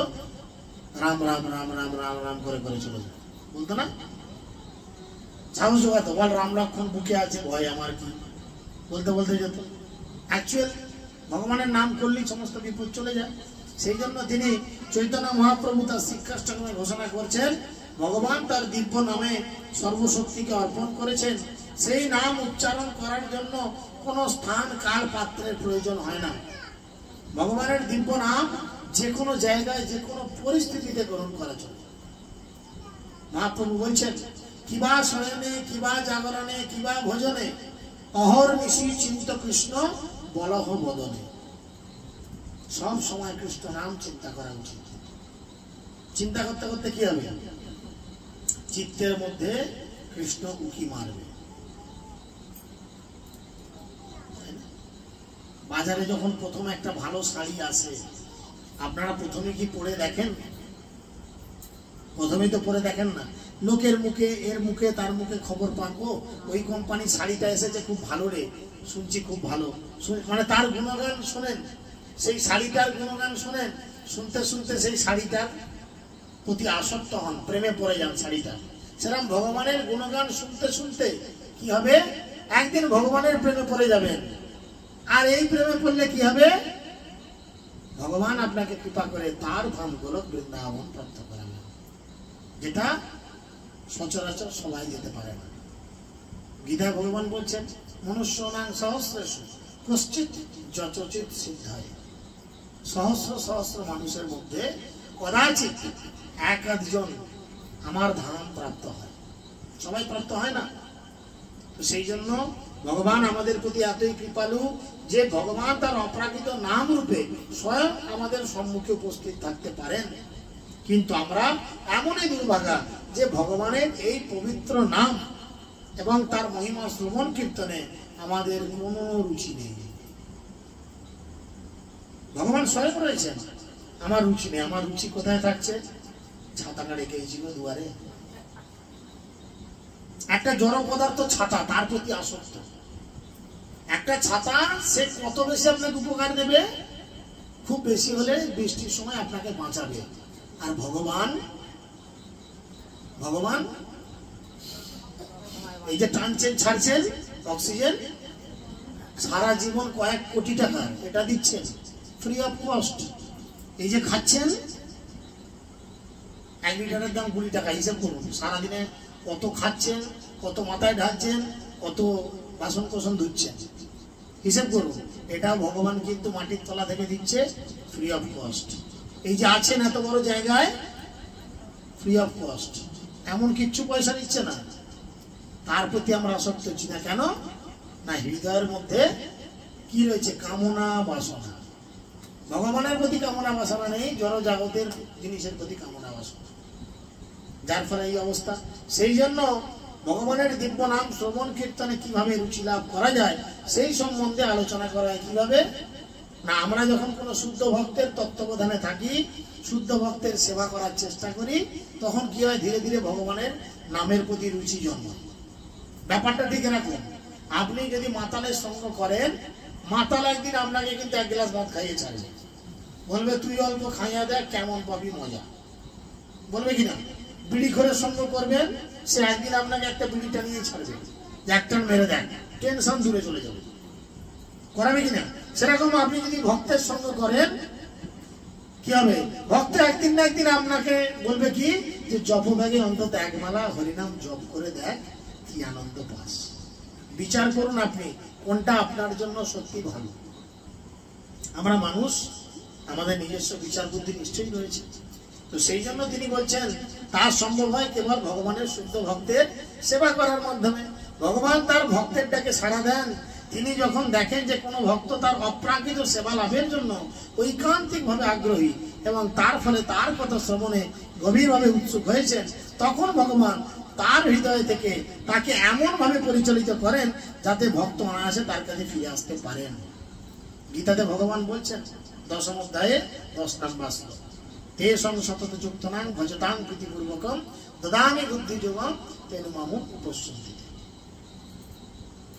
রাম রাম রাম রাম রাম রাম করে করে চলে যেত, বলতো না? সাহস জোগাতো, বল রাম লক্ষণ বুকে আছে, ভয় আমার কি, বলতে বলতে যেত। অ্যাকচুয়াল ভগবানের নাম করলেই সমস্ত বিপদ চলে যায়। সেই জন্য তিনি চৈতন্য মহাপ্রভু তার শিক্ষাষ্টমে ঘোষণা করছেন ভগবান তার দিব্য নামে সর্বশক্তিকে অর্পণ করেছেন। সেই নাম উচ্চারণ করার জন্য কোনো স্থান কাল পাত্রের প্রয়োজন হয় না। ভগবানের দিব্য নাম যে কোনো জায়গায় যে কোনো পরিস্থিতিতে গ্রহণ করা চলে। মহাপ্রভু বলছেন কিবা শয়নে কিবা জাগরণে কিবা ভোজনে অহর্নিশি চিন্ত কৃষ্ণ বলহ বদনে। সব সময় কৃষ্ণ নাম চিন্তা করা উচিত। চিন্তা করতে করতে কি হবে, চিত্তের মধ্যে কৃষ্ণ উকি মারবে। বাজারে যখন প্রথম একটা ভালো শাড়ি আসে, আপনারা প্রথমে কি পরে দেখেন? প্রথমেই তো পরে দেখেন না, লোকের মুখে, এর মুখে, তার মুখে খবর পান, ও ওই কোম্পানির শাড়িটা এসেছে, খুব ভালো রে, শুনছি খুব ভালো, মানে তার গুণগান শোনেন, সেই শাড়িটার গুণগান শোনেন, শুনতে শুনতে সেই শাড়িটার প্রতি আসক্ত হন, প্রেমে পড়ে যান শাড়িটা। সেরকম ভগবানের গুণগান শুনতে শুনতে কি হবে, একদিন ভগবানের প্রেমে পড়ে যাবেন। আর এই প্রেমে পড়লে কি হবে? ভগবান আপনাকে কৃপা করে তার ধাম গোলক বৃন্দাবন প্রাপ্ত করাবেন, যেটা সচরাচর সবাই যেতে পারে না। গীতায় ভগবান বলছেন, মনুষ্যনাং সহস্রেষু কশ্চিৎ যতচিৎ সিদ্ধায়। সহস্র সহস্র মানুষের মধ্যে কদাচিৎ এক আধজন আমার ধাম প্রাপ্ত হয়, সবাই প্রাপ্ত হয় না। তো সেই জন্য ভগবান আমাদের প্রতি এতই কৃপালু যে ভগবান তার অপ্রাকৃত নাম রূপে স্বয়ং আমাদের সম্মুখে উপস্থিত থাকতে পারেন, কিন্তু আমরা এমনই দুর্ভাগা যে ভগবানের এই পবিত্র নাম এবং তার মহিমা শ্রবণ কীর্তনে আমাদের কোনো রুচি নেই। ভগবান স্বয়ং রয়েছেন, আমার রুচি নেই। আমার রুচি কোথায় থাকছে? ছাতাটা রেখেছিল দুয়ারে, একটা জড় পদার্থ ছাতা, তার প্রতি আসক্ত। একটা ছাতা সে কত বেশি আপনাকে উপকার দেবে? খুব বেশি হলে বৃষ্টির সময় আপনাকে বাঁচাবে। আর ভগবান, ভগবান এই যে টানছেন ছাড়ছেন অক্সিজেন, সারা জীবন কয়েক কোটি টাকা এটা দিচ্ছেন ফ্রি অফ কস্ট। এই যে খাচ্ছেন 1 লিটারের দাম 20 টাকা, হিসাব করুন সারাদিনে কত খাচ্ছেন, কত মাথায় ঢালছেন, কত বাসন কোসন ধুচ্ছেন, হিসাব করুন। এটা ভগবান কিন্তু মাটির তলা থেকে দিচ্ছে ফ্রি অফ কস্ট। এই যে আছেন এত বড় জায়গায় ফ্রি অফ কস্ট, এমন কিচ্ছু পয়সা নিচ্ছে না। তার প্রতি আমরা আসক্ত হচ্ছি না কেন? না, হৃদয়ের মধ্যে কি রয়েছে? কামনা বাসনা। ভগবানের প্রতি কামনা বাসনা নেই, জড় জগতের জিনিসের প্রতি কামনা বাসনা, যার ফলে এই অবস্থা। সেই জন্য ভগবানের দিব্য নাম শ্রবণ কীর্তনে কিভাবে রুচি লাভ করা যায় সেই সম্বন্ধে আলোচনা করা হয়। কিভাবে? না, আমরা যখন কোনো শুদ্ধ ভক্তের তত্ত্বাবধানে থাকি, শুদ্ধ ভক্তের সেবা করার চেষ্টা করি, তখন কি হয়? ধীরে ধীরে ভগবানের নামের প্রতি রুচি জন্মায়। ব্যাপারটা ঠিক রাখুন। আপনি যদি মাতালের সঙ্গ করেন, মাতাল একদিন আপনাকে কিন্তু 1 গ্লাস ভাত খাইয়ে ছাড়বে, বলবে তুই অল্প খাইয়া দেখ কেমন পাবি মজা, বলবে কিনা? বিড়ি খোরের সঙ্গ করবেন, সে একদিন আপনাকে একটা বিড়িটা নিয়ে ছাড়বে, একটা মেরে দেখ, টেনশন দূরে চলে যাবে, করাবে কিনা? সেরকম আপনি যদি ভক্তের সঙ্গ করেন, কি হবে? ভক্ত একদিন না একদিন আপনাকে বলবে কি, যে জপ ব্যাগে অন্তত 1 মালা হরিনাম জপ করে দেখ, কি আনন্দ পাস। বিচার করুন আপনি কোনটা আপনার জন্য সত্যি ভালো। আমরা মানুষ, আমাদের নিজস্ব বিচার বুদ্ধি নিশ্চয়ই রয়েছে। তো সেই জন্য তিনি বলছেন তার সম্ভব হয় কেবল ভগবানের শুদ্ধ ভক্তের সেবা করার মাধ্যমে। ভগবান তার ভক্তের ডাকে সাড়া দেন। তিনি যখন দেখেন যে কোনো ভক্ত তার অপ্রাকৃত সেবা লাভের জন্য ঐকান্তিক ভাবে আগ্রহী এবং তার ফলে তার কথা শ্রবণে গভীরভাবে উৎসুক হয়েছেন, তখন ভগবান তার হৃদয় থেকে তাকে এমন ভাবে পরিচালিত করেন যাতে ভক্ত অনায়াসে তার কাছে ফিরে আসতে পারেন। গীতাতে ভগবান বলছেন 10ম অধ্যায়ে 10 নম্বর শ্লোক, তে সংসতত যুক্তনাং ভজতাং প্রীতিপূর্বকম দদামি বুদ্ধি যোগম তেন মামু উপসন্তি।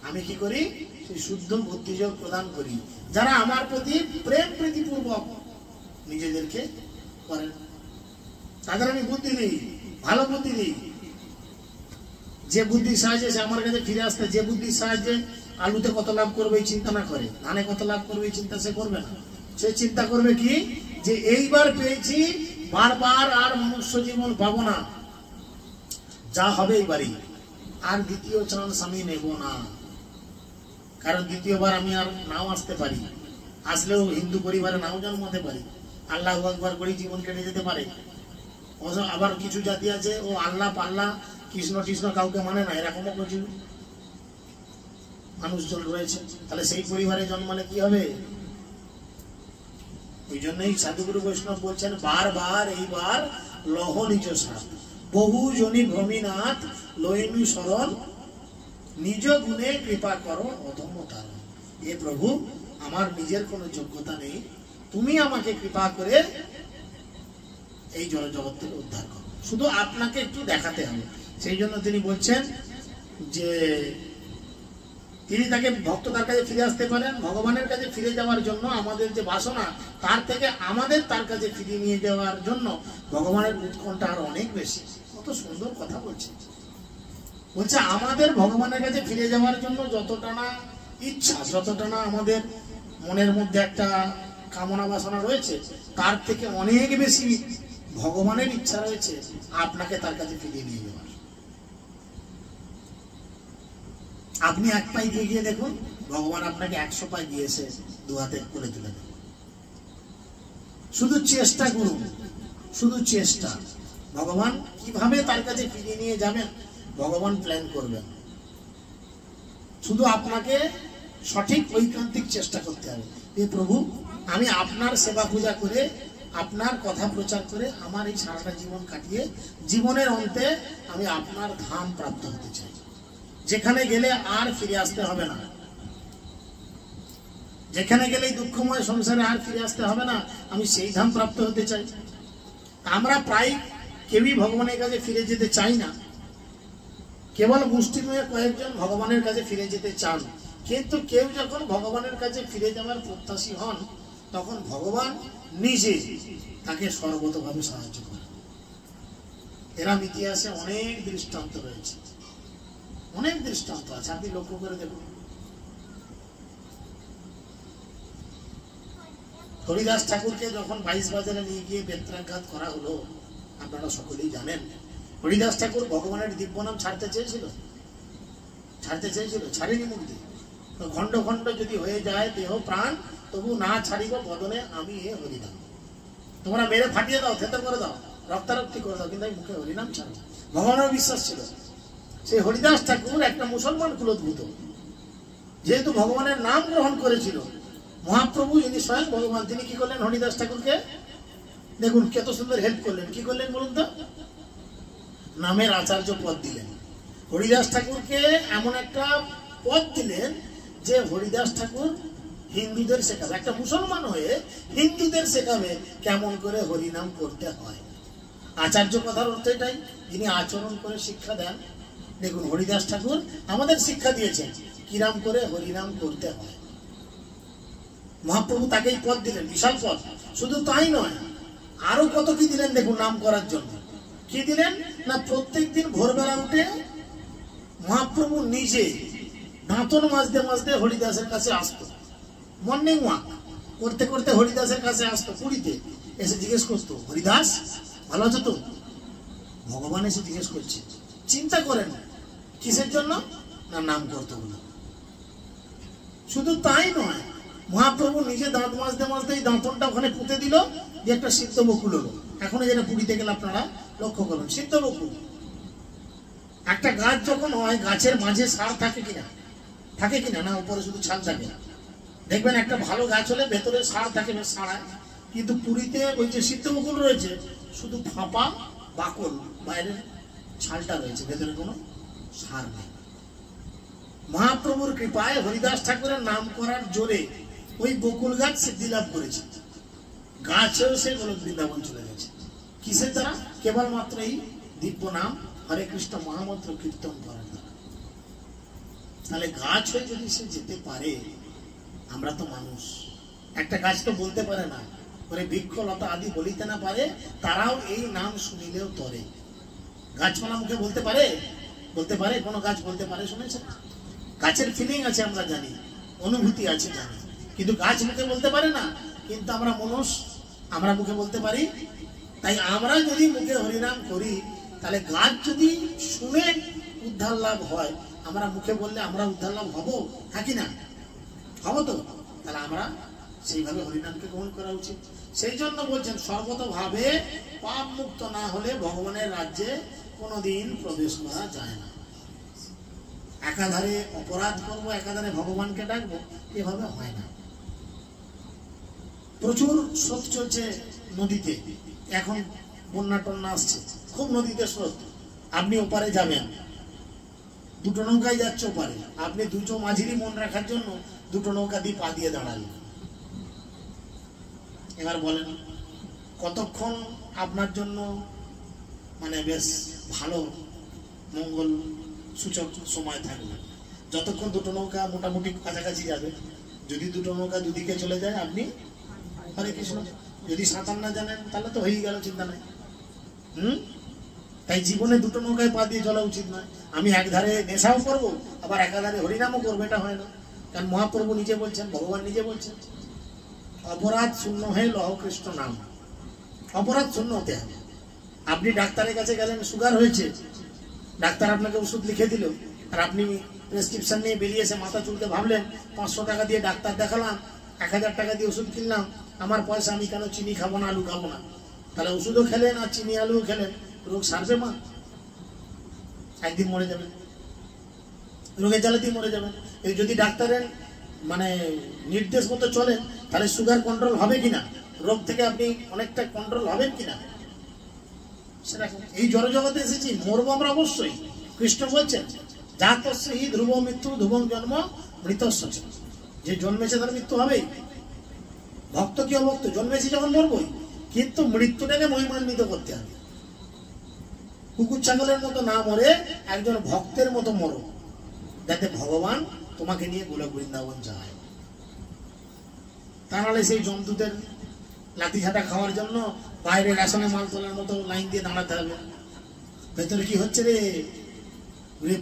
আমি কি করি? সেই শুদ্ধ বুদ্ধিযোগ প্রদান করি যারা আমার প্রতি প্রেম প্রীতিপূর্বক নিজেদেরকে করেন, তাদের আমি বুদ্ধি দিই, ভালো বুদ্ধি দিই। যে বুদ্ধির সাহায্যে সে আমার কাছে ফিরে আসতে, যে বুদ্ধির সাহায্যে আলুতে কত লাভ করবে এই চিন্তা না করে, ধানে কত লাভ করবে এই চিন্তা সে করবে না। সে চিন্তা করবে কি, যে এইবার পেয়েছি, বারবার আর মনুষ্য জীবন পাবো না, যা হবে এইবারই, আর দ্বিতীয় চান্স আমি নেব না। কারণ দ্বিতীয়বার আমি আর নাও আসতে পারি, আসলেও হিন্দু পরিবারে নাও জন্মাতে পারি, আল্লাহু আকবার করে জীবন কেটে যেতে পারে। আবার কিছু জাতি আছে ও আল্লাহ পাল্লা কৃষ্ণ কৃষ্ণ কাউকে মানে না, এরকমও প্রচুর মানুষজন রয়েছে। তাহলে সেই পরিবারে জন্মালে কি হবে? ওই জন্যই সাধুগুরু বৈষ্ণব বলছেন বারবার এইবার লহ নিজ সাথ বহু জনি ভ্রমিনাথ লইনু শরণ নিজ গুণে কৃপা করো অধমতার। এ প্রভু, আমার নিজের কোনো যোগ্যতা নেই, তুমি আমাকে কৃপা করে এই জগৎ থেকে উদ্ধার করো, শুধু আপনাকে একটু দেখাতে হবে। সেই জন্য তিনি বলছেন যে তিনি তাকে ভক্ত তার কাছে ফিরে আসতে পারেন। ভগবানের কাছে ফিরে যাওয়ার জন্য আমাদের যে বাসনা, তার থেকে আমাদের তার কাছে ফিরিয়ে নিয়ে যাওয়ার জন্য ভগবানের উৎকণ্ঠা আরো অনেক বেশি। কত সুন্দর কথা বলছে, বলছে আমাদের ভগবানের কাছে ফিরে যাওয়ার জন্য যতটা না ইচ্ছা যতটা না আমাদের মনের মধ্যে একটা কামনা বাসনা রয়েছে, তার থেকে অনেক বেশি ভগবানের ইচ্ছা রয়েছে আপনাকে তার কাছে ফিরিয়ে নিয়ে যাওয়ার। আপনি এক পায়ে দিয়ে গিয়ে দেখুন, ভগবান আপনাকে 100 পায়ে গিয়েছে দু হাতে করে তুলে দেবেন। শুধু চেষ্টা করুন, শুধু চেষ্টা। ভগবান কিভাবে তার কাছে ফিরিয়ে নিয়ে যাবেন ভগবান প্ল্যান করবেন। শুধু আপনাকে সঠিক ঐকান্তিক চেষ্টা করতে হবে। এই প্রভু, আমি আপনার সেবা পূজা করে, আপনার কথা প্রচার করে আমার এই সারাটা জীবন কাটিয়ে জীবনের অন্তে আমি আপনার ধাম প্রাপ্ত হতে চাই, যেখানে গেলে আর ফিরে আসতে হবে না, যেখানে গেলে দুঃখময় সংসারে আর ফিরে আসতে হবে না, আমি সেই ধাম প্রাপ্ত হতে চাই। আমরা প্রায় কেউই ভগবানের কাছে ফিরে যেতে চাই না, কেবল মুষ্টিমেয় কয়েকজন ভগবানের কাছে ফিরে যেতে চান। কিন্তু কেউ যখন ভগবানের কাছে ফিরে যাওয়ার প্রত্যাশী হন, তখন ভগবান নিজে তাকে সর্বতভাবে সাহায্য করেন। এরম ইতিহাসে অনেক দৃষ্টান্ত রয়েছে, অনেক দৃষ্টান্ত আছে, আপনি লক্ষ্য করে দেখুন। হরিদাস ঠাকুরকে যখন 22 বাজারে নিয়ে গিয়ে বেত্রাঘাত করা হলো, আপনারা সকলেই জানেন, হরিদাস ঠাকুর ভগবানের দিব্য নাম ছাড়তে চেয়েছিল, ছাড়েনি মুক্তি। খণ্ড খণ্ড যদি হয়ে যায় দেহ প্রাণ, তবু না ছাড়িব বদনে আমি এ হরিনাম। তোমরা মেরে ফাটিয়ে দাও, থেতর করে দাও, রক্তারক্তি করে দাও, কিন্তু আমি মুখে হরিনাম ছাড়ো। ভগবানের বিশ্বাস ছিল। সেই হরিদাস ঠাকুর একটা মুসলমান কুলোদ্ভূত, যেহেতু ভগবানের নাম গ্রহণ করেছিল, মহাপ্রভু যিনি স্বয়ং ভগবান, তিনি কি করলেন হরিদাস ঠাকুরকে, দেখুন কত সুন্দর হেল্প করলেন। কি করলেন বলুন তো? নামের আচার্য পদ দিলেন। হরিদাস ঠাকুরকে এমন একটা পদ দিলেন যে হরিদাস ঠাকুর হিন্দুদের শেখাবে, একটা মুসলমান হয়ে হিন্দুদের শেখাবে কেমন করে হরিনাম করতে হয়। আচার্য কথার অর্থ এটাই, যিনি আচরণ করে শিক্ষা দেন। দেখুন হরিদাস ঠাকুর আমাদের শিক্ষা দিয়েছেন কিরাম করে হরিনাম করতে হয়। মহাপ্রভু তাকেই পদ দিলেন, বিশাল পদ। শুধু তাই নয়, আরো কত কি দিলেন দেখুন নাম করার জন্য। কি দিলেন না, প্রত্যেক দিন ভোরবেলা উঠে মহাপ্রভু নিজে দাঁতন মাজতে মাজতে হরিদাসের কাছে আসতো। মর্নিং ওয়াক করতে করতে হরিদাসের কাছে আসতো, পুরীতে এসে জিজ্ঞেস করতো, হরিদাস ভালো আছো তো? ভগবান এসে জিজ্ঞেস করছে, চিন্তা করেন কিসের জন্য না, নাম করতে বলে। শুধু তাই নয়, মহাপ্রভু নিজে দাঁত মাজতে মাজতে এই দাঁতনটা ওখানে পুঁতে দিল, যে একটা সিদ্ধ বকুল হলো। এখন যেটা পুরীতে গেলে আপনারা লক্ষ্য করবেন, সিদ্ধ বকুল। একটা গাছ যখন হয়, গাছের মাঝে সার থাকে কিনা, থাকে কিনা না, উপরে শুধু ছাল থাকে। দেখবেন একটা ভালো গাছ হলে ভেতরে সার থাকে, বেশ সারায়। কিন্তু পুরীতে ওই যে সিদ্ধ বকুল রয়েছে, শুধু ফাঁপা বাকল, বাইরের ছালটা রয়েছে, ভেতরে কোনো সার নেই। মহাপ্রভুর কৃপায় হরিদাস ঠাকুরের নাম করার জোরে ওই বকুল গাছ সিদ্ধি লাভ করেছে, গাছেও সে গোলক বৃন্দাবন চলে গেছে। কিসের দ্বারা? কেবলমাত্র এই দিব্য নাম হরে কৃষ্ণ মহামন্ত্র কীর্তন করার দ্বারা। তাহলে গাছ হয়ে যদি সে যেতে পারে, আমরা তো মানুষ। একটা গাছ তো বলতে পারে না, ওরে বৃক্ষলতা আদি বলিতে না পারে, তারাও এই নাম শুনিলেও তরে। গাছপালা মুখে বলতে পারে? বলতে পারে? কোনো গাছ বলতে পারে শুনেছেন? গাছের ফিলিং আছে আমরা জানি, অনুভূতি আছে জানি, কিন্তু গাছ মুখে বলতে পারে না। কিন্তু আমরা মানুষ, আমরা মুখে বলতে পারি। তাই আমরা যদি মুখে হরিনাম করি, তাহলে গাছ যদি শুনে উদ্ধার লাভ হয়, আমরা মুখে বললে আমরা উদ্ধার লাভ হবো, হ্যাঁ কি না? হবো তো? তাহলে আমরা সেইভাবে হরিনামকে গ্রহণ করা উচিত। সেই জন্য বলছেন সর্বতভাবে পাপ মুক্ত না হলে ভগবানের রাজ্যে কোনোদিন প্রবেশ করা যায় না। একাধারে অপরাধ করবো, একাধারে ভগবানকে ডাকবো, এভাবে হয় না। প্রচুর স্রোত চলছে নদীতে, এখন বন্যা টন্যা আসছে, খুব নদীতে স্রোত। আপনি ওপারে যাবেন, দুটো নৌকায় যাচ্ছে ওপারে, আপনি দুটো মাঝিরই মন রাখার জন্য দুটো নৌকা দিয়ে পা দিয়ে দাঁড়ালেন। এবার বলেন কতক্ষণ আপনার জন্য মানে বেশ ভালো মঙ্গল সূচক সময় থাকবে? যতক্ষণ দুটো নৌকা মোটামুটি কাছাকাছি যাবে। যদি দুটো নৌকা দুদিকে চলে যায়, আপনি হরে কৃষ্ণ। যদি সাঁতার না জানেন তাহলে তো হয়েই গেল, চিন্তা নাই। তাই জীবনে দুটো নৌকায় পা দিয়ে চলা উচিত নয়। আমি একধারে নেশাও করবো, আবার একাধারে হরিনামও করবো, এটা হয় না। কারণ মহাপ্রভু নিজে বলছেন, ভগবান নিজে বলছেন, অপরাধ শূন্য হয়ে লহ কৃষ্ণ নাম। অপরাধ শূন্য হতে হবে। আপনি ডাক্তারের কাছে গেলেন, সুগার হয়েছে, ডাক্তার আপনাকে ওষুধ লিখে দিল, আর আপনি প্রেসক্রিপশন নিয়ে বেরিয়ে এসে মাথা চুলকে ভাবলেন 500 টাকা দিয়ে ডাক্তার দেখালাম, 1000 টাকা দিয়ে ওষুধ কিনলাম, আমার পয়সা, আমি কেন চিনি খাবো না, আলু খাবো না। তাহলে ওষুধও খেলেন আর চিনি আলুও খেলেন, রোগ সারবে মা? একদিন মরে যাবেন, রোগের জ্বালাতেই মরে যাবেন। এই যদি ডাক্তারের মানে নির্দেশ মতো চলেন, তাহলে সুগার কন্ট্রোল হবে কিনা, রোগ থেকে আপনি অনেকটা কন্ট্রোল হবেন কিনা সেটা। এই জড় জগতে এসেছি, মরবো আমরা অবশ্যই। কৃষ্ণ বলছেন জাতস্যহি ধ্রুব মৃত্যু ধ্রুবং জন্ম মৃতস্য। যে জন্মেছে তার মৃত্যু হবেই। ভক্ত কি অভক্ত, জন্মেছি যখন মরবই, কিন্তু মৃত্যুটাকে মহিমান্বিত করতে হবে। কুকুর ছাগলের মতো না মরে একজন ভক্তের মতো মরো, যাতে ভগবান তোমাকে নিয়ে গোলক বৃন্দাবন যায়। তা নাহলে সেই জন্তুদের লাঠি ঝাঁটা খাওয়ার জন্য বাইরে রেশনে মাল তোলার মতো লাইন দিয়ে দাঁড়াতে হবে। ভেতরে কি হচ্ছে রে,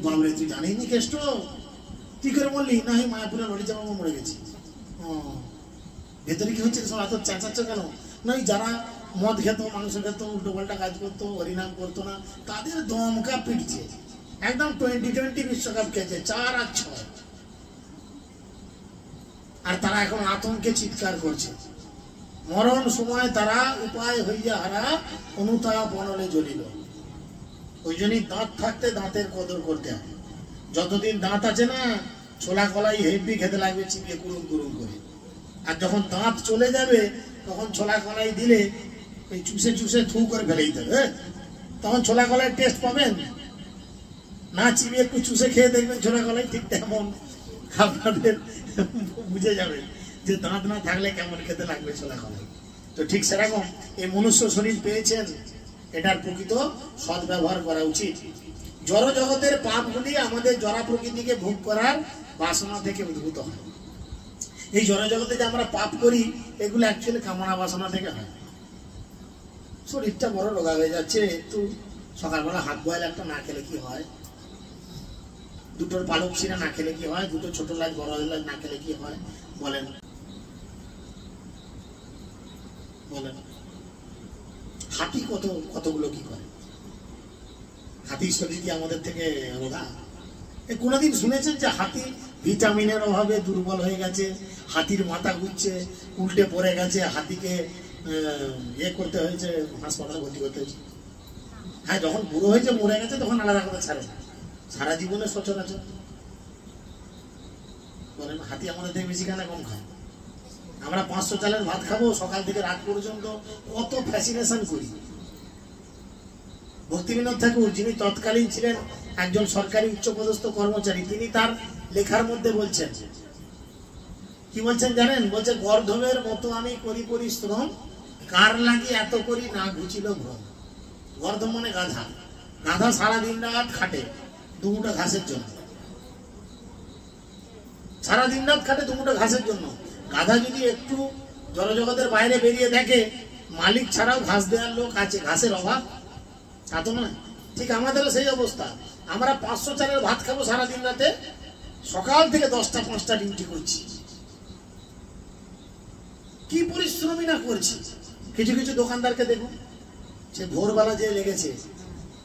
বাবরে তুই জানিস নি কেষ্ট, তুই করে বললি না এই মায়াপুরের লড়িচা বাবা মরে গেছি। ভেতরে কি হচ্ছে, সব এত চেঁচাচ্ছ কেন? না যারা মদ খেত, মাংস খেত, উল্টো পাল্টা কাজ করতো, হরিনাম করতো না, তাদের দমকা পিটছে। একদম 2020 বিশ্বকাপ খেয়েছে 4-6, আর তারা এখন আতঙ্কে চিৎকার করছে। মরণ সময় তারা উপায় হইয়া হারা অনুতাপ অনলে জ্বলিল। ওই জন্যই দাঁত থাকতে দাঁতের কদর করতে হবে। যতদিন দাঁত আছে না, ছোলা কলাই হেভি খেতে লাগবে চিবিয়ে কুরুম কুরুম করে। আর যখন দাঁত চলে যাবে, তখন ছোলা কলাই দিলে এই চুষে চুষে থু করে ফেলেই দেবে। তখন ছোলা কলাই টেস্ট পাবেন না, চিবিয়ে একটু চুষে খেয়ে দেখবেন ছোলা কলাই, ঠিক তেমন আপনাদের বুঝে যাবে যে দাঁত না থাকলে কেমন খেতে লাগবে ছোলা কলাই। তো ঠিক সেরকম এই মনুষ্য শরীর পেয়েছেন, এটার প্রকৃত সদ্ব্যবহার করা উচিত। জড় জগতের পাপগুলি আমাদের জড়া প্রকৃতিকে ভোগ করার বাসনা থেকে উদ্ভূত হয়। এই জড় জগতে যে আমরা পাপ করি, এগুলো অ্যাকচুয়ালি কামনা বাসনা থেকে হয়। শরীরটা বড় রোগা হয়ে যাচ্ছে, একটু সকালবেলা হাত বয়েল একটা না খেলে কি হয়, দুটোর পালক ছিঁড়া না খেলে কি হয়, দুটো ছোট লাইট বড় লাইট না খেলে কি হয় বলেন বলেন। হাতি কতগুলো কি করে? হাতির শরীর কি আমাদের থেকে রোগা? কোনোদিন শুনেছেন যে হাতি ভিটামিনের অভাবে দুর্বল হয়ে গেছে, হাতির মাথা ঘুরছে, উল্টে পড়ে গেছে, হাতিকে ইয়ে করতে হয়েছে, হাসপাতালে ভর্তি করতে হয়েছে? হ্যাঁ, যখন বুড়ো হয়েছে মরে গেছে তখন আলাদা কথা, ছাড়ে না, সারা জীবনে সচরাচর বলেন। হাতি আমাদের থেকে বেশি খানা কম খায়। আমরা 500 চালের ভাত খাবো, সকাল থেকে রাত পর্যন্ত কত ফ্যাসিনেশন করি। ভক্তিবিনোদ ঠাকুর, যিনি তৎকালীন ছিলেন একজন সরকারি উচ্চপদস্থ কর্মচারী, তিনি তার লেখার মধ্যে বলছেন, কি বলছেন জানেন? বলছে গর্ধবের মতো আমি করি পরিশ্রম, কার লাগি এত করি না ঘুচিল ভ্রম। গর্ধব মানে গাধা। গাধা সারাদিন রাত খাটে দুমুঠো ঘাসের জন্য, সারাদিন রাত খাটে দুমুঠো ঘাসের জন্য। গাধা যদি একটু জড়জগতের বাইরে বেরিয়ে দেখে মালিক ছাড়াও ঘাস দেওয়ার লোক আছে, ঘাসের অভাব তা তো নয়। ঠিক আমাদেরও সেই অবস্থা। আমরা 500 চালের ভাত খাবো সারাদিন রাতে, সকাল থেকে 10টা 5টা ডিউটি করছি, কি পরিশ্রমই না করছি। কিছু কিছু দোকানদারকে দেখুন, সে ভোরবেলা যে লেগেছে,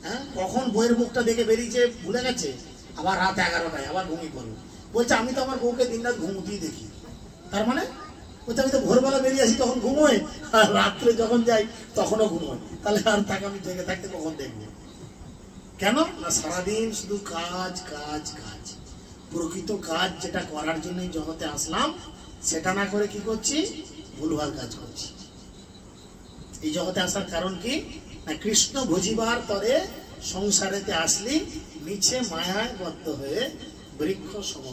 হ্যাঁ, কখন বইয়ের মুখটা দেখে বেরিয়েছে ভুলে গেছে, আবার রাত 11টায় আবার ঘুমিয়ে পড়লো। বলছে আমি তো আমার বউকে দিন রাত ঘুমোতেই দেখি। তার মানে বলছে আমি তো ভোরবেলা বেরিয়ে আসি তখন ঘুমোয়, আর রাত্রে যখন যাই তখনও ঘুমোয়। তাহলে আর তাকে আমি জেগে থাকতে কখন দেখবো? কেন না, সারাদিন শুধু কাজ কাজ কাজ। প্রকৃত কাজ যেটা করার জন্য জগতে আসলাম, সেটা না করে কি করছি? ভুলভাল কাজ করছি। এই জগতে আসার কারণ কি? না, কৃষ্ণ ভজিবার তরে সংসারেতে আসলি মিছে মায়ায় বদ্ধ হয়ে বৃক্ষ সম।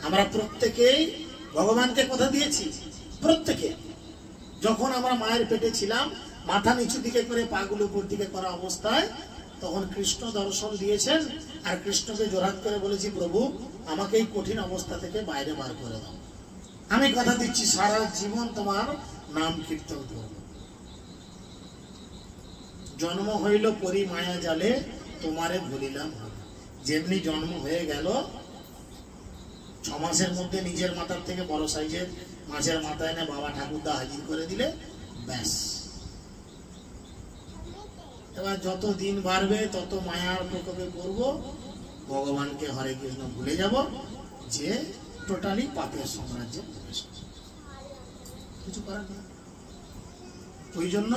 আমরা প্রত্যেকেই ভগবানকে কথা দিয়েছি। প্রত্যেকে যখন আমরা মায়ের পেটে ছিলাম, মাথা নিচু দিকে করে পাগুলো উপর দিকে করা অবস্থায়, তখন কৃষ্ণ দর্শন দিয়েছেন। আর কৃষ্ণকে জোরহাত করে বলেছি, প্রভু আমাকে এই কঠিন অবস্থা থেকে বাইরে বার করে দাও। আমি কথা দিচ্ছি সারা জীবন তোমার নাম কীর্তন করব। জন্ম হইল পরি মায়া জালে, তোমারে ভুলিলাম। যেমনি জন্ম হয়ে গেল, 6 মাসের মধ্যে নিজের মাথার থেকে বড় সাইজের মাছের মাথা এনে বাবা ঠাকুরদা হাজির করে দিলে ব্যাস। এবার যত দিন বাড়বে তত মায়ার প্রকোপে পড়ব, ভগবানকে হরে কৃষ্ণ ভুলে যাব, যে টোটালি পাপের সাম্রাজ্যে প্রবেশ করব। কিছু করার নেই। ওই জন্য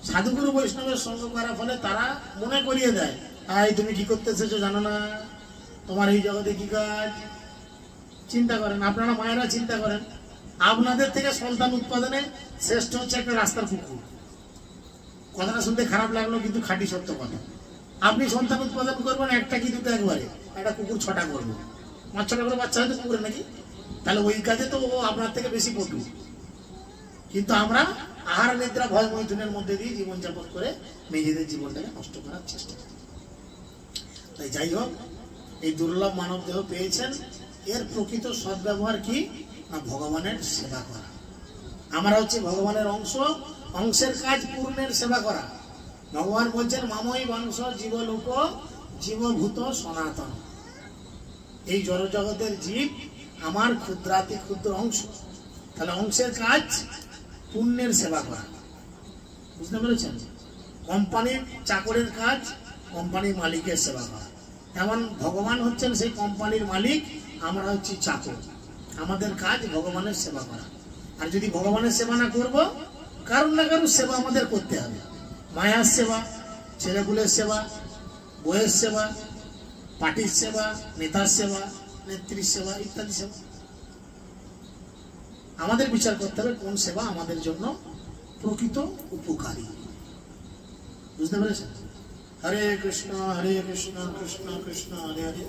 সাধুগুরু বৈষ্ণবের সঙ্গ করার ফলে তারা মনে করিয়ে দেয়, এই তুমি কি করতে এসেছো জানো না, তোমার এই জগতে কি কাজ। চিন্তা করেন, আপনারা মায়েরা চিন্তা করেন, আপনাদের থেকে সন্তান উৎপাদনে শ্রেষ্ঠ হচ্ছে একটা রাস্তার কুকুর। কথাটা শুনতে খারাপ লাগলো, কিন্তু খাঁটি সত্য কথা। আপনি সন্তান উৎপাদন করবেন একটা কি দুটো, একবারে একটা কুকুর 6টা করবে, 5-6টা করে বাচ্চা হয়তো কুকুরের নাকি, তাহলে ওই কাজে তো ও আপনার থেকে বেশি পটু। কিন্তু আমরা আহার নিদ্রা ভয় মৈথুনের মধ্যে দিয়ে জীবনযাপন করে নিজেদের জীবনটাকে নষ্ট করার চেষ্টা করি। তাই যাই হোক, এই দুর্লভ মানব দেহ পেয়েছেন, এর প্রকৃত সদ্ব্যবহার কি না ভগবানের সেবা করা। আমরা হচ্ছে ভগবানের অংশ, অংশের কাজ পূর্ণের সেবা করা। ভগবান বলছেন মামই বংশ জীবলোক জীবভূত সনাতন। এই জড়জগতের জীব আমার ক্ষুদ্রাতি ক্ষুদ্র অংশ, তাহলে অংশের কাজ পুণ্যের সেবা করা। বুঝতে পেরেছেন? কোম্পানির চাকরের কাজ কোম্পানির মালিকের সেবা করা। এমন ভগবান হচ্ছেন সেই কোম্পানির মালিক, আমরা হচ্ছি চাকর, আমাদের কাজ ভগবানের সেবা করা। আর যদি ভগবানের সেবা না করব, কারুর না কারুর সেবা আমাদের করতে হবে। মায়ার সেবা, ছেলেপুলের সেবা, বইয়ের সেবা, পার্টির সেবা, নেতার সেবা, নেত্রীর সেবা ইত্যাদি সেবা। আমাদের বিচার করতে হবে কোন সেবা আমাদের জন্য প্রকৃত উপকারী। বুঝতে পেরেছেন? হরে কৃষ্ণ কৃষ্ণ কৃষ্ণ হরে হরে,